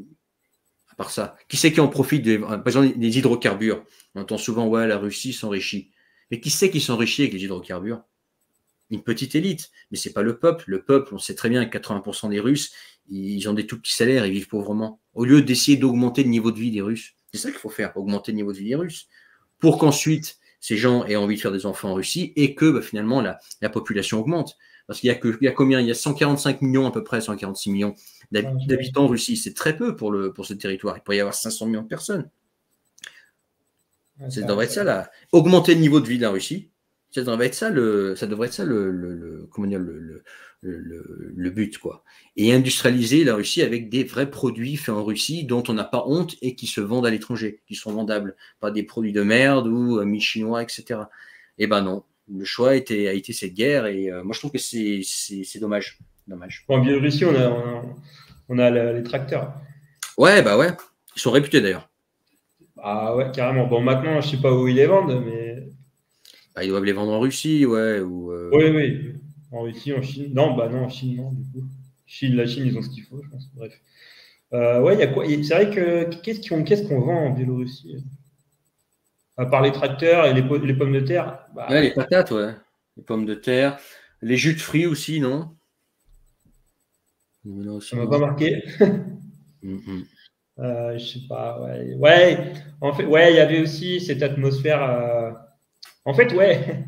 à part ça, qui c'est qui en profite par exemple, des hydrocarbures? On entend souvent, ouais, la Russie s'enrichit. Mais qui c'est qui s'enrichit avec les hydrocarbures? Une petite élite, mais c'est pas le peuple. Le peuple, on sait très bien que 80% des Russes, ils ont des tout petits salaires, ils vivent pauvrement. Au lieu d'essayer d'augmenter le niveau de vie des Russes, c'est ça qu'il faut faire, augmenter le niveau de vie des Russes, pour qu'ensuite ces gens aient envie de faire des enfants en Russie et que finalement la population augmente. Parce qu'il y a combien? Il y a 145 millions à peu près, 146 millions d'habitants en Russie. C'est très peu pour ce territoire. Il pourrait y avoir 500 millions de personnes. Ça devrait être ça, là. Augmenter le niveau de vie de la Russie. Ça devrait être ça le but, quoi. Et industrialiser la Russie avec des vrais produits faits en Russie dont on n'a pas honte et qui se vendent à l'étranger, qui sont vendables, pas des produits de merde ou mi-chinois, etc. Eh ben non, le choix a été cette guerre et moi je trouve que c'est dommage. En Biélorussie, on a les tracteurs. Ouais, ouais. Ils sont réputés d'ailleurs. Ah ouais, carrément. Bon, maintenant, je sais pas où ils les vendent, mais ils doivent les vendre en Russie, ouais. Oui. En Russie, en Chine. Non, en Chine, non, du coup. La Chine, ils ont ce qu'il faut, je pense. Bref. Ouais, il y a quoi? C'est vrai que qu'est-ce qu'on vend en Biélorussie? À part les tracteurs et les pommes de terre. Ouais, les patates, ouais. Les pommes de terre. Les jus de fruits aussi, non? Ça m'a pas marqué. Je sais pas, ouais. Ouais, en fait, ouais, il y avait aussi cette atmosphère. En fait, ouais.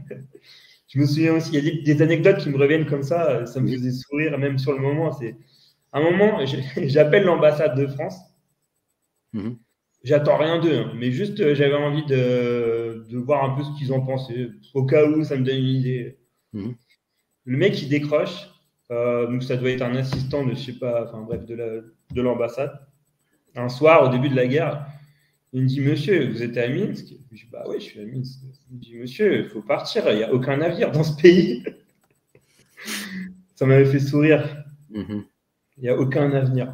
Je me souviens aussi, il y a des anecdotes qui me reviennent comme ça me faisait sourire, même sur le moment. C'est à un moment, j'appelle l'ambassade de France. J'attends rien d'eux, hein, mais juste j'avais envie de voir un peu ce qu'ils en pensaient, au cas où ça me donne une idée. Le mec, il décroche, donc ça doit être un assistant de, je sais pas, enfin bref, de l'ambassade. Un soir, au début de la guerre, il me dit, monsieur, vous êtes à Minsk? Je dis, bah oui, je suis à Minsk. Il me dit, monsieur, il faut partir, il n'y a aucun navire dans ce pays. Ça m'avait fait sourire. Il n'y a aucun avenir.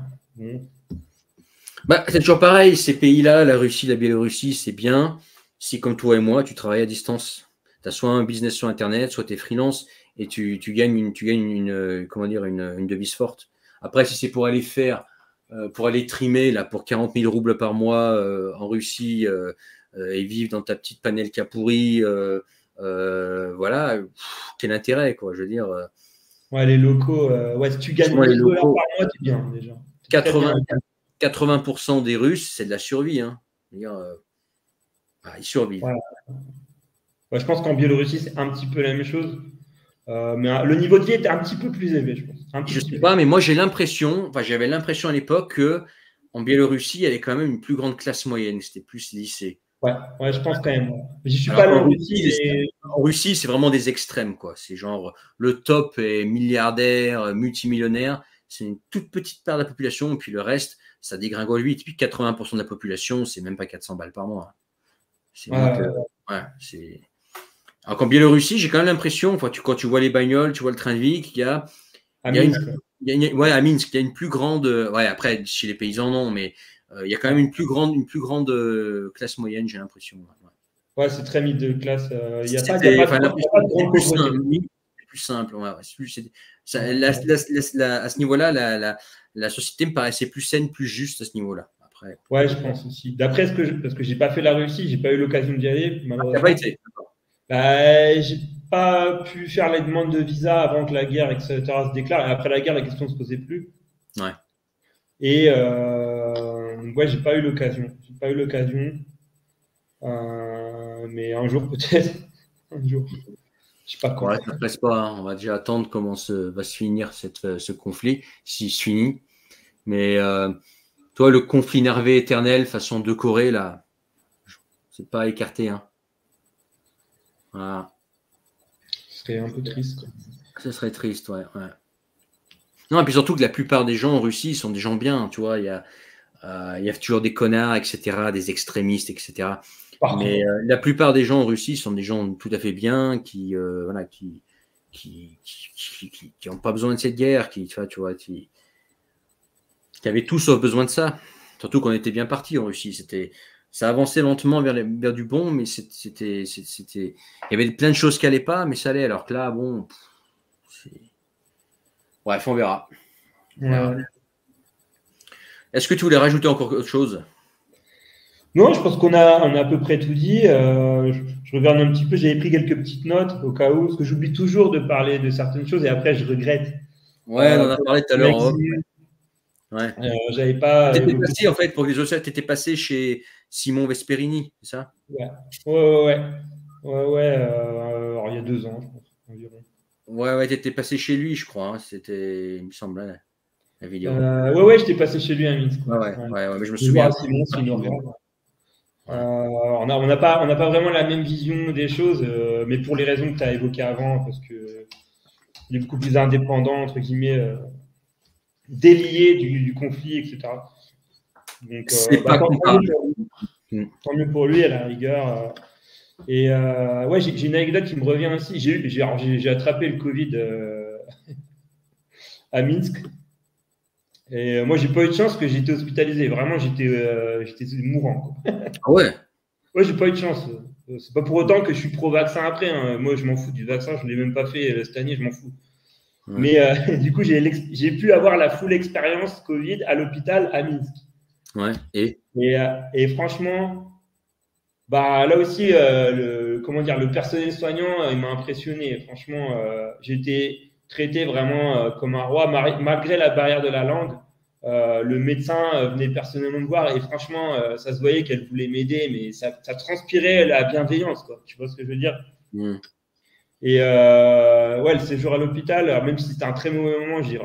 C'est toujours pareil, ces pays-là, la Russie, la Biélorussie, c'est bien si, comme toi et moi, tu travailles à distance. Tu as soit un business sur Internet, soit tu es freelance et tu gagnes une devise forte. Après, si c'est pour aller trimer là, pour 40 000 roubles par mois en Russie et vivre dans ta petite panelka pourrie, voilà, quel intérêt, quoi, je veux dire. Ouais, les locaux, ouais, si tu gagnes 1 000 $ par mois, t'es bien, déjà. 80% des Russes, c'est de la survie. Hein. Ils survivent. Ouais, je pense qu'en Biélorussie, c'est un petit peu la même chose. Mais le niveau de vie était un petit peu plus élevé, je pense. Je ne sais pas, mais moi j'avais l'impression à l'époque qu'en Biélorussie, il y avait quand même une plus grande classe moyenne. C'était plus lycée. Ouais, je pense quand même. J'y suis pas allé en Russie. En Russie, c'est vraiment des extrêmes, quoi. C'est genre le top est milliardaire, multimillionnaire. C'est une toute petite part de la population, et puis le reste, ça dégringole vite. Puis 80% de la population, c'est même pas 400 balles par mois. C'est c'est. Alors qu'en Biélorussie, j'ai quand même l'impression, quand tu vois les bagnoles, tu vois le train de vie, qu'il y a. À Minsk. À Minsk, il y a une plus grande. Après, chez les paysans, non, mais il y a quand même une plus grande classe moyenne, j'ai l'impression. Ouais, c'est très middle class. Il n'y a pas C'était, de enfin, grande plus pauvreté. simple. C'est plus simple. Ouais, ouais, à ce niveau-là, la société me paraissait plus saine, plus juste à ce niveau-là. Après, Ouais, je pense aussi. D'après parce que j'ai pas fait la Russie, j'ai pas eu l'occasion d'y aller, t'as pas malheureusement. été. Bah, j'ai pas pu faire les demandes de visa avant que la guerre, etc., se déclare. Et après la guerre, la question ne se posait plus. Ouais. Et ouais, j'ai pas eu l'occasion. J'ai pas eu l'occasion. Mais un jour peut-être. Un jour. Je sais pas quand. Ouais, ça presse pas, hein. On va déjà attendre comment va se finir ce conflit, s'il se finit. Mais toi, le conflit nervé éternel façon de Corée, là, c'est pas écarté. Hein. Voilà. Ce serait un peu triste. Ça serait triste, ouais, ouais. Non, et puis surtout que la plupart des gens en Russie sont des gens bien, tu vois. Il y a toujours des connards, etc., des extrémistes, etc. Partout. Mais la plupart des gens en Russie sont des gens tout à fait bien, voilà, qui ont pas besoin de cette guerre, qui avaient tous sauf besoin de ça. Surtout qu'on était bien parti en Russie. Ça avançait lentement vers du bon, mais il y avait plein de choses qui allaient pas, mais ça allait. Alors que là, bon, bref, on verra. Ouais. Est-ce que tu voulais rajouter encore autre chose? Non, je pense qu'on a à peu près tout dit. Je regarde un petit peu, j'avais pris quelques petites notes au cas où, parce que j'oublie toujours de parler de certaines choses et après je regrette. Ouais, on en a parlé tout à l'heure. Ouais. J'avais pas T'étais évoqué. passé, en fait, pour que les autres, t'étais passé chez Simon Vesperini, c'est ça? Ouais, ouais. Alors, il y a 2 ans, je pense, environ. Ouais, t'étais passé chez lui, je crois. Hein. C'était, il me semble, hein, la vidéo. Ouais, j'étais passé chez lui à Minsk. Ouais, mais je me Je vais voir souviens. Simon s'il nous regarde. On n'a pas vraiment la même vision des choses, mais pour les raisons que tu as évoquées avant, parce que il est beaucoup plus indépendant, entre guillemets, délié du conflit, etc. Donc, C'est pas comparable. tant mieux pour lui, à la rigueur. Et ouais, j'ai une anecdote qui me revient aussi. J'ai attrapé le Covid à Minsk. Et moi, j'ai pas eu de chance que j'étais hospitalisé. Vraiment, j'étais mourant. Quoi. Ah ouais. Ouais, j'ai pas eu de chance. C'est pas pour autant que je suis pro-vaccin après. Hein. Moi, je m'en fous du vaccin. Je l'ai même pas fait cette année. Je m'en fous. Ouais. Mais du coup, j'ai pu avoir la full expérience Covid à l'hôpital à Minsk. Ouais. Et franchement, bah là aussi, le personnel soignant, il m'a impressionné. Franchement, j'ai été traité vraiment comme un roi malgré la barrière de la langue. Le médecin venait personnellement me voir et franchement, ça se voyait qu'elle voulait m'aider, mais ça transpirait la bienveillance, quoi. Tu vois ce que je veux dire? Et ouais, le séjour à l'hôpital, même si c'était un très mauvais moment, j'ai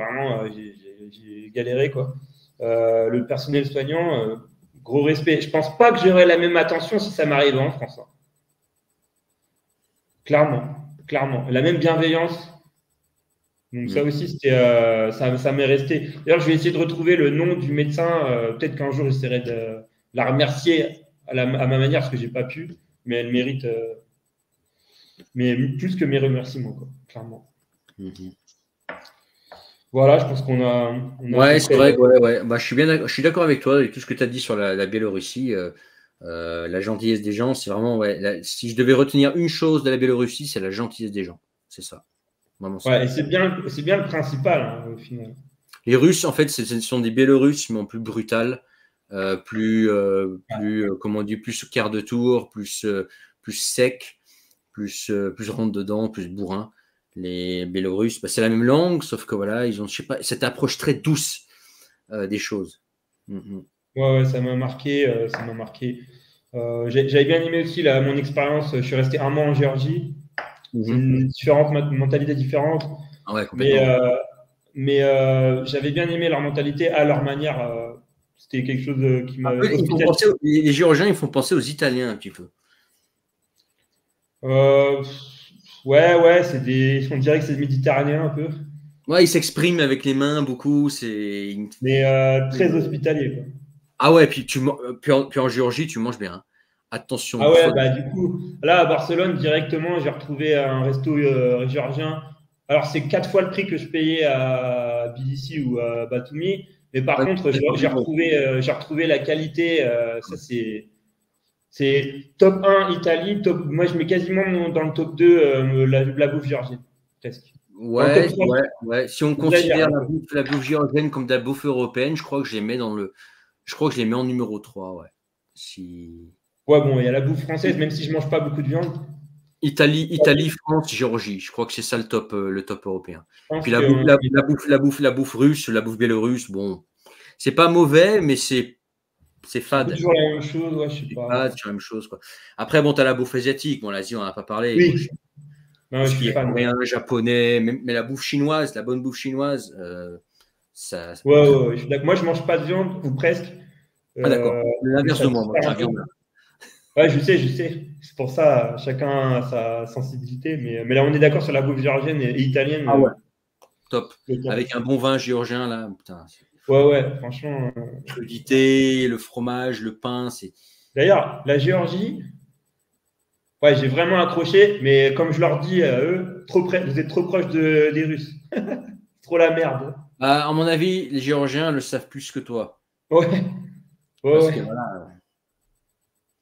galéré, quoi. Le personnel soignant, gros respect. Je pense pas que j'aurais la même attention si ça m'arrivait en France. Hein. Clairement. La même bienveillance. Donc ça aussi, ça m'est resté. D'ailleurs, je vais essayer de retrouver le nom du médecin. Peut-être qu'un jour, j'essaierai de la remercier à ma manière, parce que j'ai pas pu. Mais elle mérite, mais plus que mes remerciements, quoi, clairement. Voilà, je pense qu'on a. Ouais, c'est vrai. Ouais. Bah, je suis d'accord avec toi et tout ce que tu as dit sur la Biélorussie. La gentillesse des gens, c'est vraiment. Ouais, si je devais retenir une chose de la Biélorussie, c'est la gentillesse des gens. C'est ça. Vraiment, ouais, et c'est bien le principal, hein, au final. Les Russes, en fait, ce sont des Biélorusses, mais en plus brutal, plus comment on dit, plus quart de tour, plus sec, plus rentre dedans, plus bourrin. Les Biélorusses, bah, c'est la même langue, sauf que voilà, ils ont, je sais pas, cette approche très douce des choses. Ouais, ça m'a marqué, j'avais bien aimé aussi mon expérience. Je suis resté un mois en Géorgie. C'est une mentalité différente. Ah ouais, complètement. Mais j'avais bien aimé leur mentalité à leur manière. C'était quelque chose qui m'a. Les Géorgiens, ils font penser aux Italiens un petit peu. Ouais, on dirait que c'est méditerranéen un peu. Ouais, ils s'expriment avec les mains beaucoup. Mais très hospitalier. Quoi. Ah ouais, puis en Géorgie, tu manges bien. Hein. Attention. Ah ouais, bah du coup, là à Barcelone, directement, j'ai retrouvé un resto géorgien. Alors, c'est 4 fois le prix que je payais à Tbilissi ou à Batumi. Mais par contre, j'ai retrouvé la qualité. Ça, C'est top 1 Italie, moi je mets quasiment dans le top 2 la bouffe géorgienne, presque. Ouais, ouais. Si on considère la bouffe géorgienne comme de la bouffe européenne, je crois que je les mets en numéro 3, ouais. Ouais, bon, il y a la bouffe française, même si je mange pas beaucoup de viande. Italie, France, Géorgie. Je crois que c'est ça le top européen. Puis la bouffe russe, la bouffe biélorusse, bon, c'est pas mauvais, mais c'est fade. C'est toujours la même chose, ouais, je sais pas. C'est la même chose, quoi. Après, bon, tu as la bouffe asiatique. Bon, l'Asie, on n'en a pas parlé. Oui. Non, ce qui est coréen, japonais, mais la bouffe chinoise, la bonne bouffe chinoise, ça. Ouais, moi, je mange pas de viande, ou presque. Ah, d'accord. L'inverse de moi, la viande. Ouais, je sais. C'est pour ça, chacun a sa sensibilité. Mais là, on est d'accord sur la bouffe géorgienne et italienne. Ah ouais. Top. Avec un bon vin géorgien, là. Putain, ouais, franchement. Crudité, le fromage, le pain, c'est. D'ailleurs, la Géorgie, ouais, j'ai vraiment accroché, mais comme je leur dis à eux, vous êtes trop proches des Russes. Trop la merde. À mon avis, les Géorgiens le savent plus que toi. Ouais. Parce que, voilà.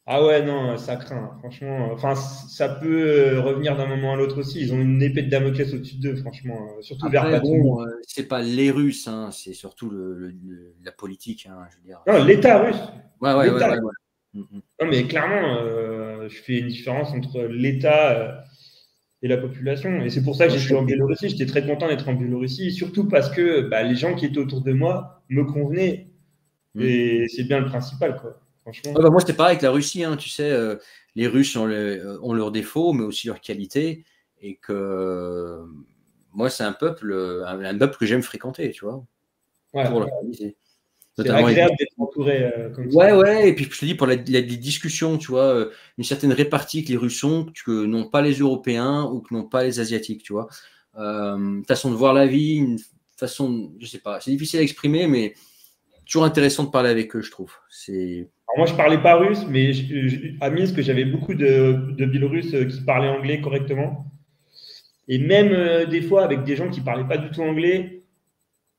Ah ouais, non, ça craint, franchement. Enfin, ça peut revenir d'un moment à l'autre aussi. Ils ont une épée de Damoclès au-dessus d'eux, franchement. Surtout vers Batou. C'est pas les Russes, hein, c'est surtout la politique, hein, je veux dire. Non, l'État russe. Ouais. Non, mais clairement, je fais une différence entre l'État et la population. Et c'est pour ça que j'étais en Biélorussie. J'étais très content d'être en Biélorussie, surtout parce que les gens qui étaient autour de moi me convenaient. Et c'est bien le principal, quoi. Franchement. Moi, c'était pareil avec la Russie. Hein, tu sais, les Russes ont leurs défauts, mais aussi leurs qualités. Et que moi, c'est un peuple que j'aime fréquenter, tu vois. Ouais. Pour leur qualité. C'est agréable d'être entouré comme ça. Ouais. Et puis, je te dis, pour les discussions, tu vois, une certaine répartie que les Russes ont, que n'ont pas les Européens ou que n'ont pas les Asiatiques, tu vois. Une façon de voir la vie, une façon, je sais pas, c'est difficile à exprimer, mais toujours intéressant de parler avec eux, je trouve. Alors moi, je parlais pas russe, mais à Minsk, j'avais beaucoup de Biélorusses qui parlaient anglais correctement. Et même des fois, avec des gens qui parlaient pas du tout anglais,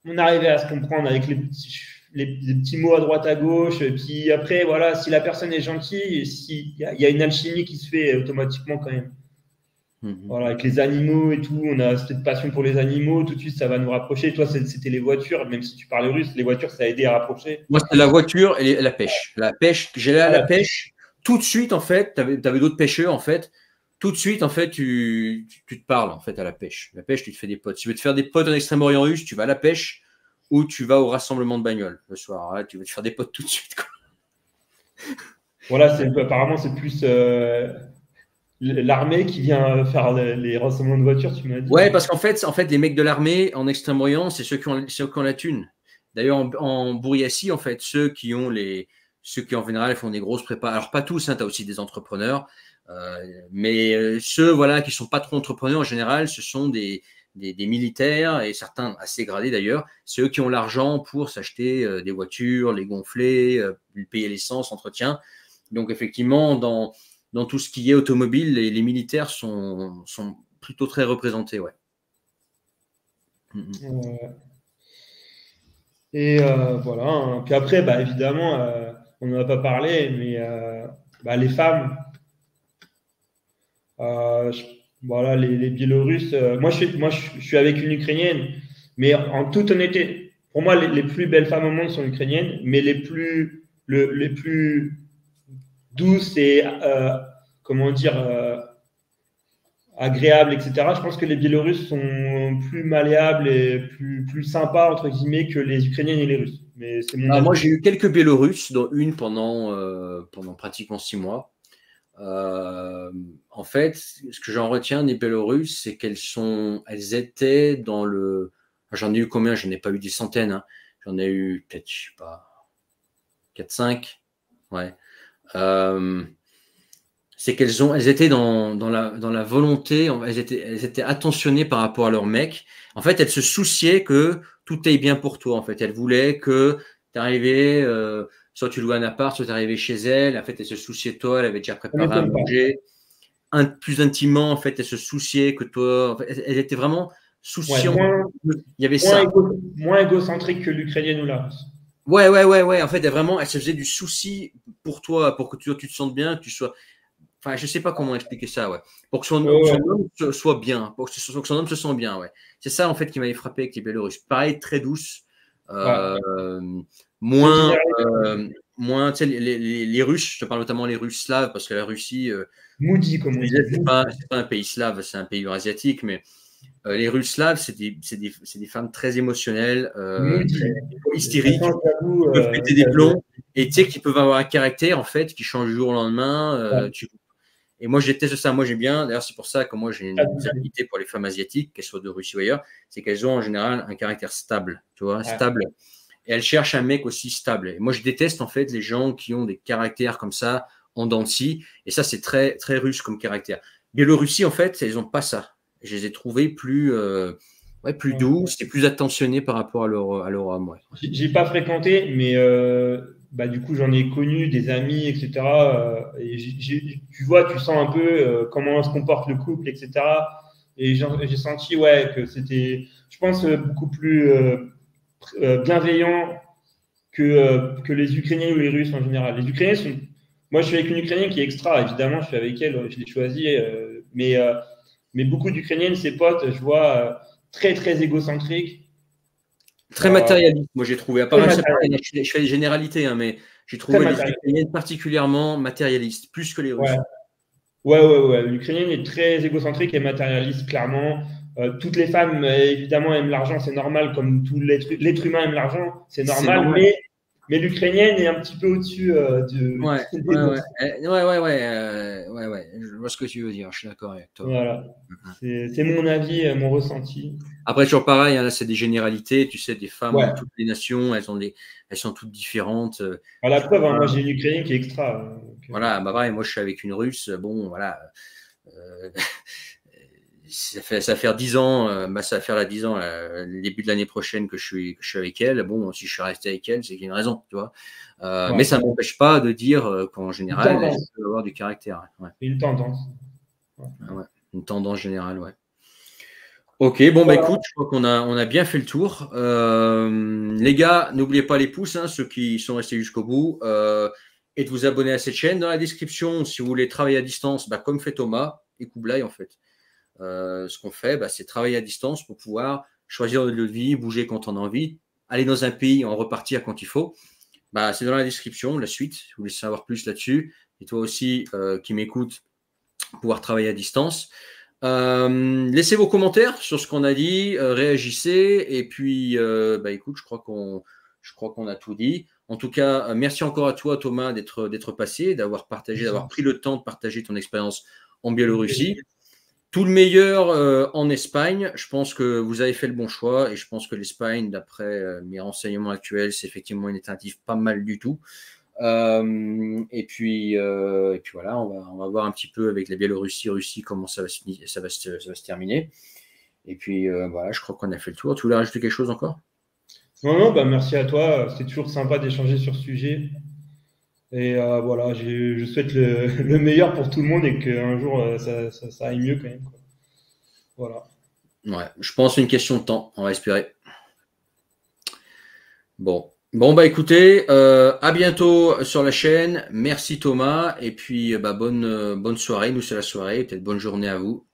on arrivait à se comprendre avec les petits mots à droite à gauche. Et puis après, voilà, si la personne est gentille, il y a une alchimie qui se fait automatiquement quand même. Voilà, avec les animaux et tout, on a cette passion pour les animaux, tout de suite ça va nous rapprocher. Toi, c'était les voitures, même si tu parlais russe, les voitures ça a aidé à rapprocher. Moi, c'était la voiture et la pêche. La pêche, j'allais à la pêche. Tout de suite, en fait, tu avais d'autres pêcheurs, en fait. Tout de suite, en fait, tu te parles, en fait, à la pêche. La pêche, tu te fais des potes. Si tu veux te faire des potes en Extrême-Orient russe, tu vas à la pêche ou tu vas au rassemblement de bagnoles le soir. Là, tu vas te faire des potes tout de suite, quoi. Voilà, apparemment, c'est plus l'armée qui vient faire les rassemblements de voitures, tu m'as dit. Ouais, parce qu'en fait, les mecs de l'armée en Extrême-Orient, c'est ceux qui ont la thune. D'ailleurs, en Bouriatie, en fait, ceux qui en général font des grosses prépas. Alors, pas tous, hein, tu as aussi des entrepreneurs. Mais ceux voilà, qui ne sont pas trop entrepreneurs, en général, ce sont des militaires, et certains assez gradés d'ailleurs. C'est eux qui ont l'argent pour s'acheter des voitures, les gonfler, payer l'essence, l'entretien. Donc, effectivement, dans tout ce qui est automobile, les militaires sont plutôt très représentés, ouais. Et voilà. Hein. Puis après, évidemment, on n'en a pas parlé, mais les femmes, voilà, les Biélorusses. Moi, je suis avec une Ukrainienne, mais en toute honnêteté, pour moi, les plus belles femmes au monde sont ukrainiennes, mais les plus douces et comment dire agréables, etc. Je pense que les Biélorusses sont plus malléables et plus sympas entre guillemets que les Ukrainiennes et les Russes. Mais c'est moi, j'ai eu quelques Biélorusses, dont une pendant pratiquement 6 mois. En fait, ce que j'en retiens des Biélorusses, c'est elles étaient dans le. J'en ai eu combien? J'en ai pas eu des centaines. Hein. J'en ai eu peut-être, je sais pas, 4-5. Ouais. C'est qu'elles étaient dans la volonté, elles étaient attentionnées par rapport à leur mec. En fait, elles se souciaient que tout aille bien pour toi. En fait, elles voulaient que tu arrivais, soit tu louais un appart, soit tu arrivais chez elle. En fait, elles se souciaient de toi, elle avait déjà préparé à manger. Plus intimement, en fait, elles se souciaient que toi. En fait, elles étaient vraiment souciantes. Il y avait ça. Moins égocentrique que l'Ukrainienne ou la Russe. Ouais. En fait, elle se faisait du souci pour toi, pour que tu te sentes bien, que tu sois. Enfin, je sais pas comment expliquer ça, ouais. Pour que Ouais, son ouais, homme soit bien, pour que son homme se sente bien, ouais. C'est ça, en fait, qui m'avait frappé avec les Biélorusses. Pareil, très douce, ouais. euh, C'est une moins, généralité. moins, tu sais, les Russes, je te parle notamment les Russes slaves, parce que la Russie, Moody, comme je on te dit. disais, Moody. c'est pas un pays slave, c'est un pays eurasiatique, mais les Russes slaves, c'est des femmes très émotionnelles, très Moody. hystériques, Maintenant, qui j'avoue, peuvent péter des plombs, et tu sais, qui peuvent avoir un caractère, en fait, qui change du jour au lendemain. ouais, Et moi, je déteste ça. Moi, j'aime bien. D'ailleurs, c'est pour ça que moi, j'ai pas une du tout. affinité pour les femmes asiatiques, qu'elles soient de Russie ou ailleurs. C'est qu'elles ont en général un caractère stable, tu vois, Ouais. stable. Et elles cherchent un mec aussi stable. Et moi, je déteste en fait les gens qui ont des caractères comme ça, en dents de scie. Et ça, c'est très, très russe comme caractère. Biélorussie, en fait, elles n'ont pas ça. Je les ai trouvées plus Ouais. douces et plus attentionnées par rapport à leur homme. Ouais. J'ai pas fréquenté, mais bah, du coup, j'en ai connu des amis, etc. Et tu vois, tu sens un peu comment se comporte le couple, etc. Et j'ai senti, ouais, que c'était, je pense, beaucoup plus bienveillant que les Ukrainiens ou les Russes en général. Les Ukrainiens sont. Moi, je suis avec une Ukrainienne qui est extra, évidemment, je suis avec elle, je l'ai choisie. Mais beaucoup d'Ukrainiennes, ses potes, je vois, très, très égocentriques. Très Euh, matérialiste, moi j'ai trouvé. Très Apparemment, c'est pareil, matérialiste. je fais des généralités, hein, mais j'ai Très trouvé les matérialiste. Ukrainiennes particulièrement matérialistes, plus que les Ouais. Russes. Ouais. L'Ukrainienne est très égocentrique et matérialiste, clairement. Toutes les femmes, évidemment, aiment l'argent, c'est normal, comme tout l'être humain aime l'argent, c'est C'est normal, normal. mais l'Ukrainienne est un petit peu au-dessus Ouais, des ouais, ouais. autres. Ouais. Je vois ce que tu veux dire, je suis d'accord avec toi. Voilà. C'est mon avis, mon ressenti. Après, toujours pareil, hein, là, c'est des généralités. Tu sais, des femmes Ouais. de toutes les nations, elles sont toutes différentes. À la Je peux preuve, hein, pas. moi j'ai une Ukrainienne qui est extra. Voilà, bah pareil, moi je suis avec une Russe. Bon, voilà. Euh, ça fait 10 ans, ça va faire là 10 ans, le début de l'année prochaine que je suis avec elle. Bon, si je suis resté avec elle, c'est qu'il y a une raison, tu vois. Mais Ouais. ça ne m'empêche pas de dire qu'en Une général, elle tendance. peut avoir du caractère. Ouais. Une tendance. Ouais. Ouais. Une tendance générale, ouais. Ok, bon, bah Voilà. écoute, je crois on a bien fait le tour. Les gars, n'oubliez pas les pouces, hein, ceux qui sont restés jusqu'au bout, et de vous abonner à cette chaîne. Dans la description, si vous voulez travailler à distance, bah, comme fait Thomas et Koublaï, en fait. Ce qu'on fait, bah, c'est travailler à distance pour pouvoir choisir notre lieu de vie, bouger quand on a envie, aller dans un pays, en repartir quand il faut. Bah, c'est dans la description, la suite, si vous voulez savoir plus là-dessus. Et toi aussi, qui m'écoutes, pouvoir travailler à distance. Laissez vos commentaires sur ce qu'on a dit, réagissez. Et puis, bah, écoute, je crois qu'on a tout dit. En tout cas, merci encore à toi, Thomas, d'être passé, d'avoir partagé, d'avoir pris le temps de partager ton expérience en Biélorussie. Tout le meilleur en Espagne. Je pense que vous avez fait le bon choix et je pense que l'Espagne, d'après mes renseignements actuels, c'est effectivement une alternative pas mal du tout. Et puis voilà, on va voir un petit peu avec la Biélorussie, Russie, comment ça va se terminer. Et puis voilà, je crois qu'on a fait le tour. Tu voulais rajouter quelque chose encore? Non, bah merci à toi. C'est toujours sympa d'échanger sur ce sujet. Et voilà, je souhaite le meilleur pour tout le monde et qu'un jour ça aille mieux quand même, quoi. Voilà. Ouais, je pense que c'est une question de temps, on va espérer. Bon, bah écoutez, à bientôt sur la chaîne. Merci Thomas. Et puis bonne soirée. Nous, c'est la soirée. Peut-être bonne journée à vous.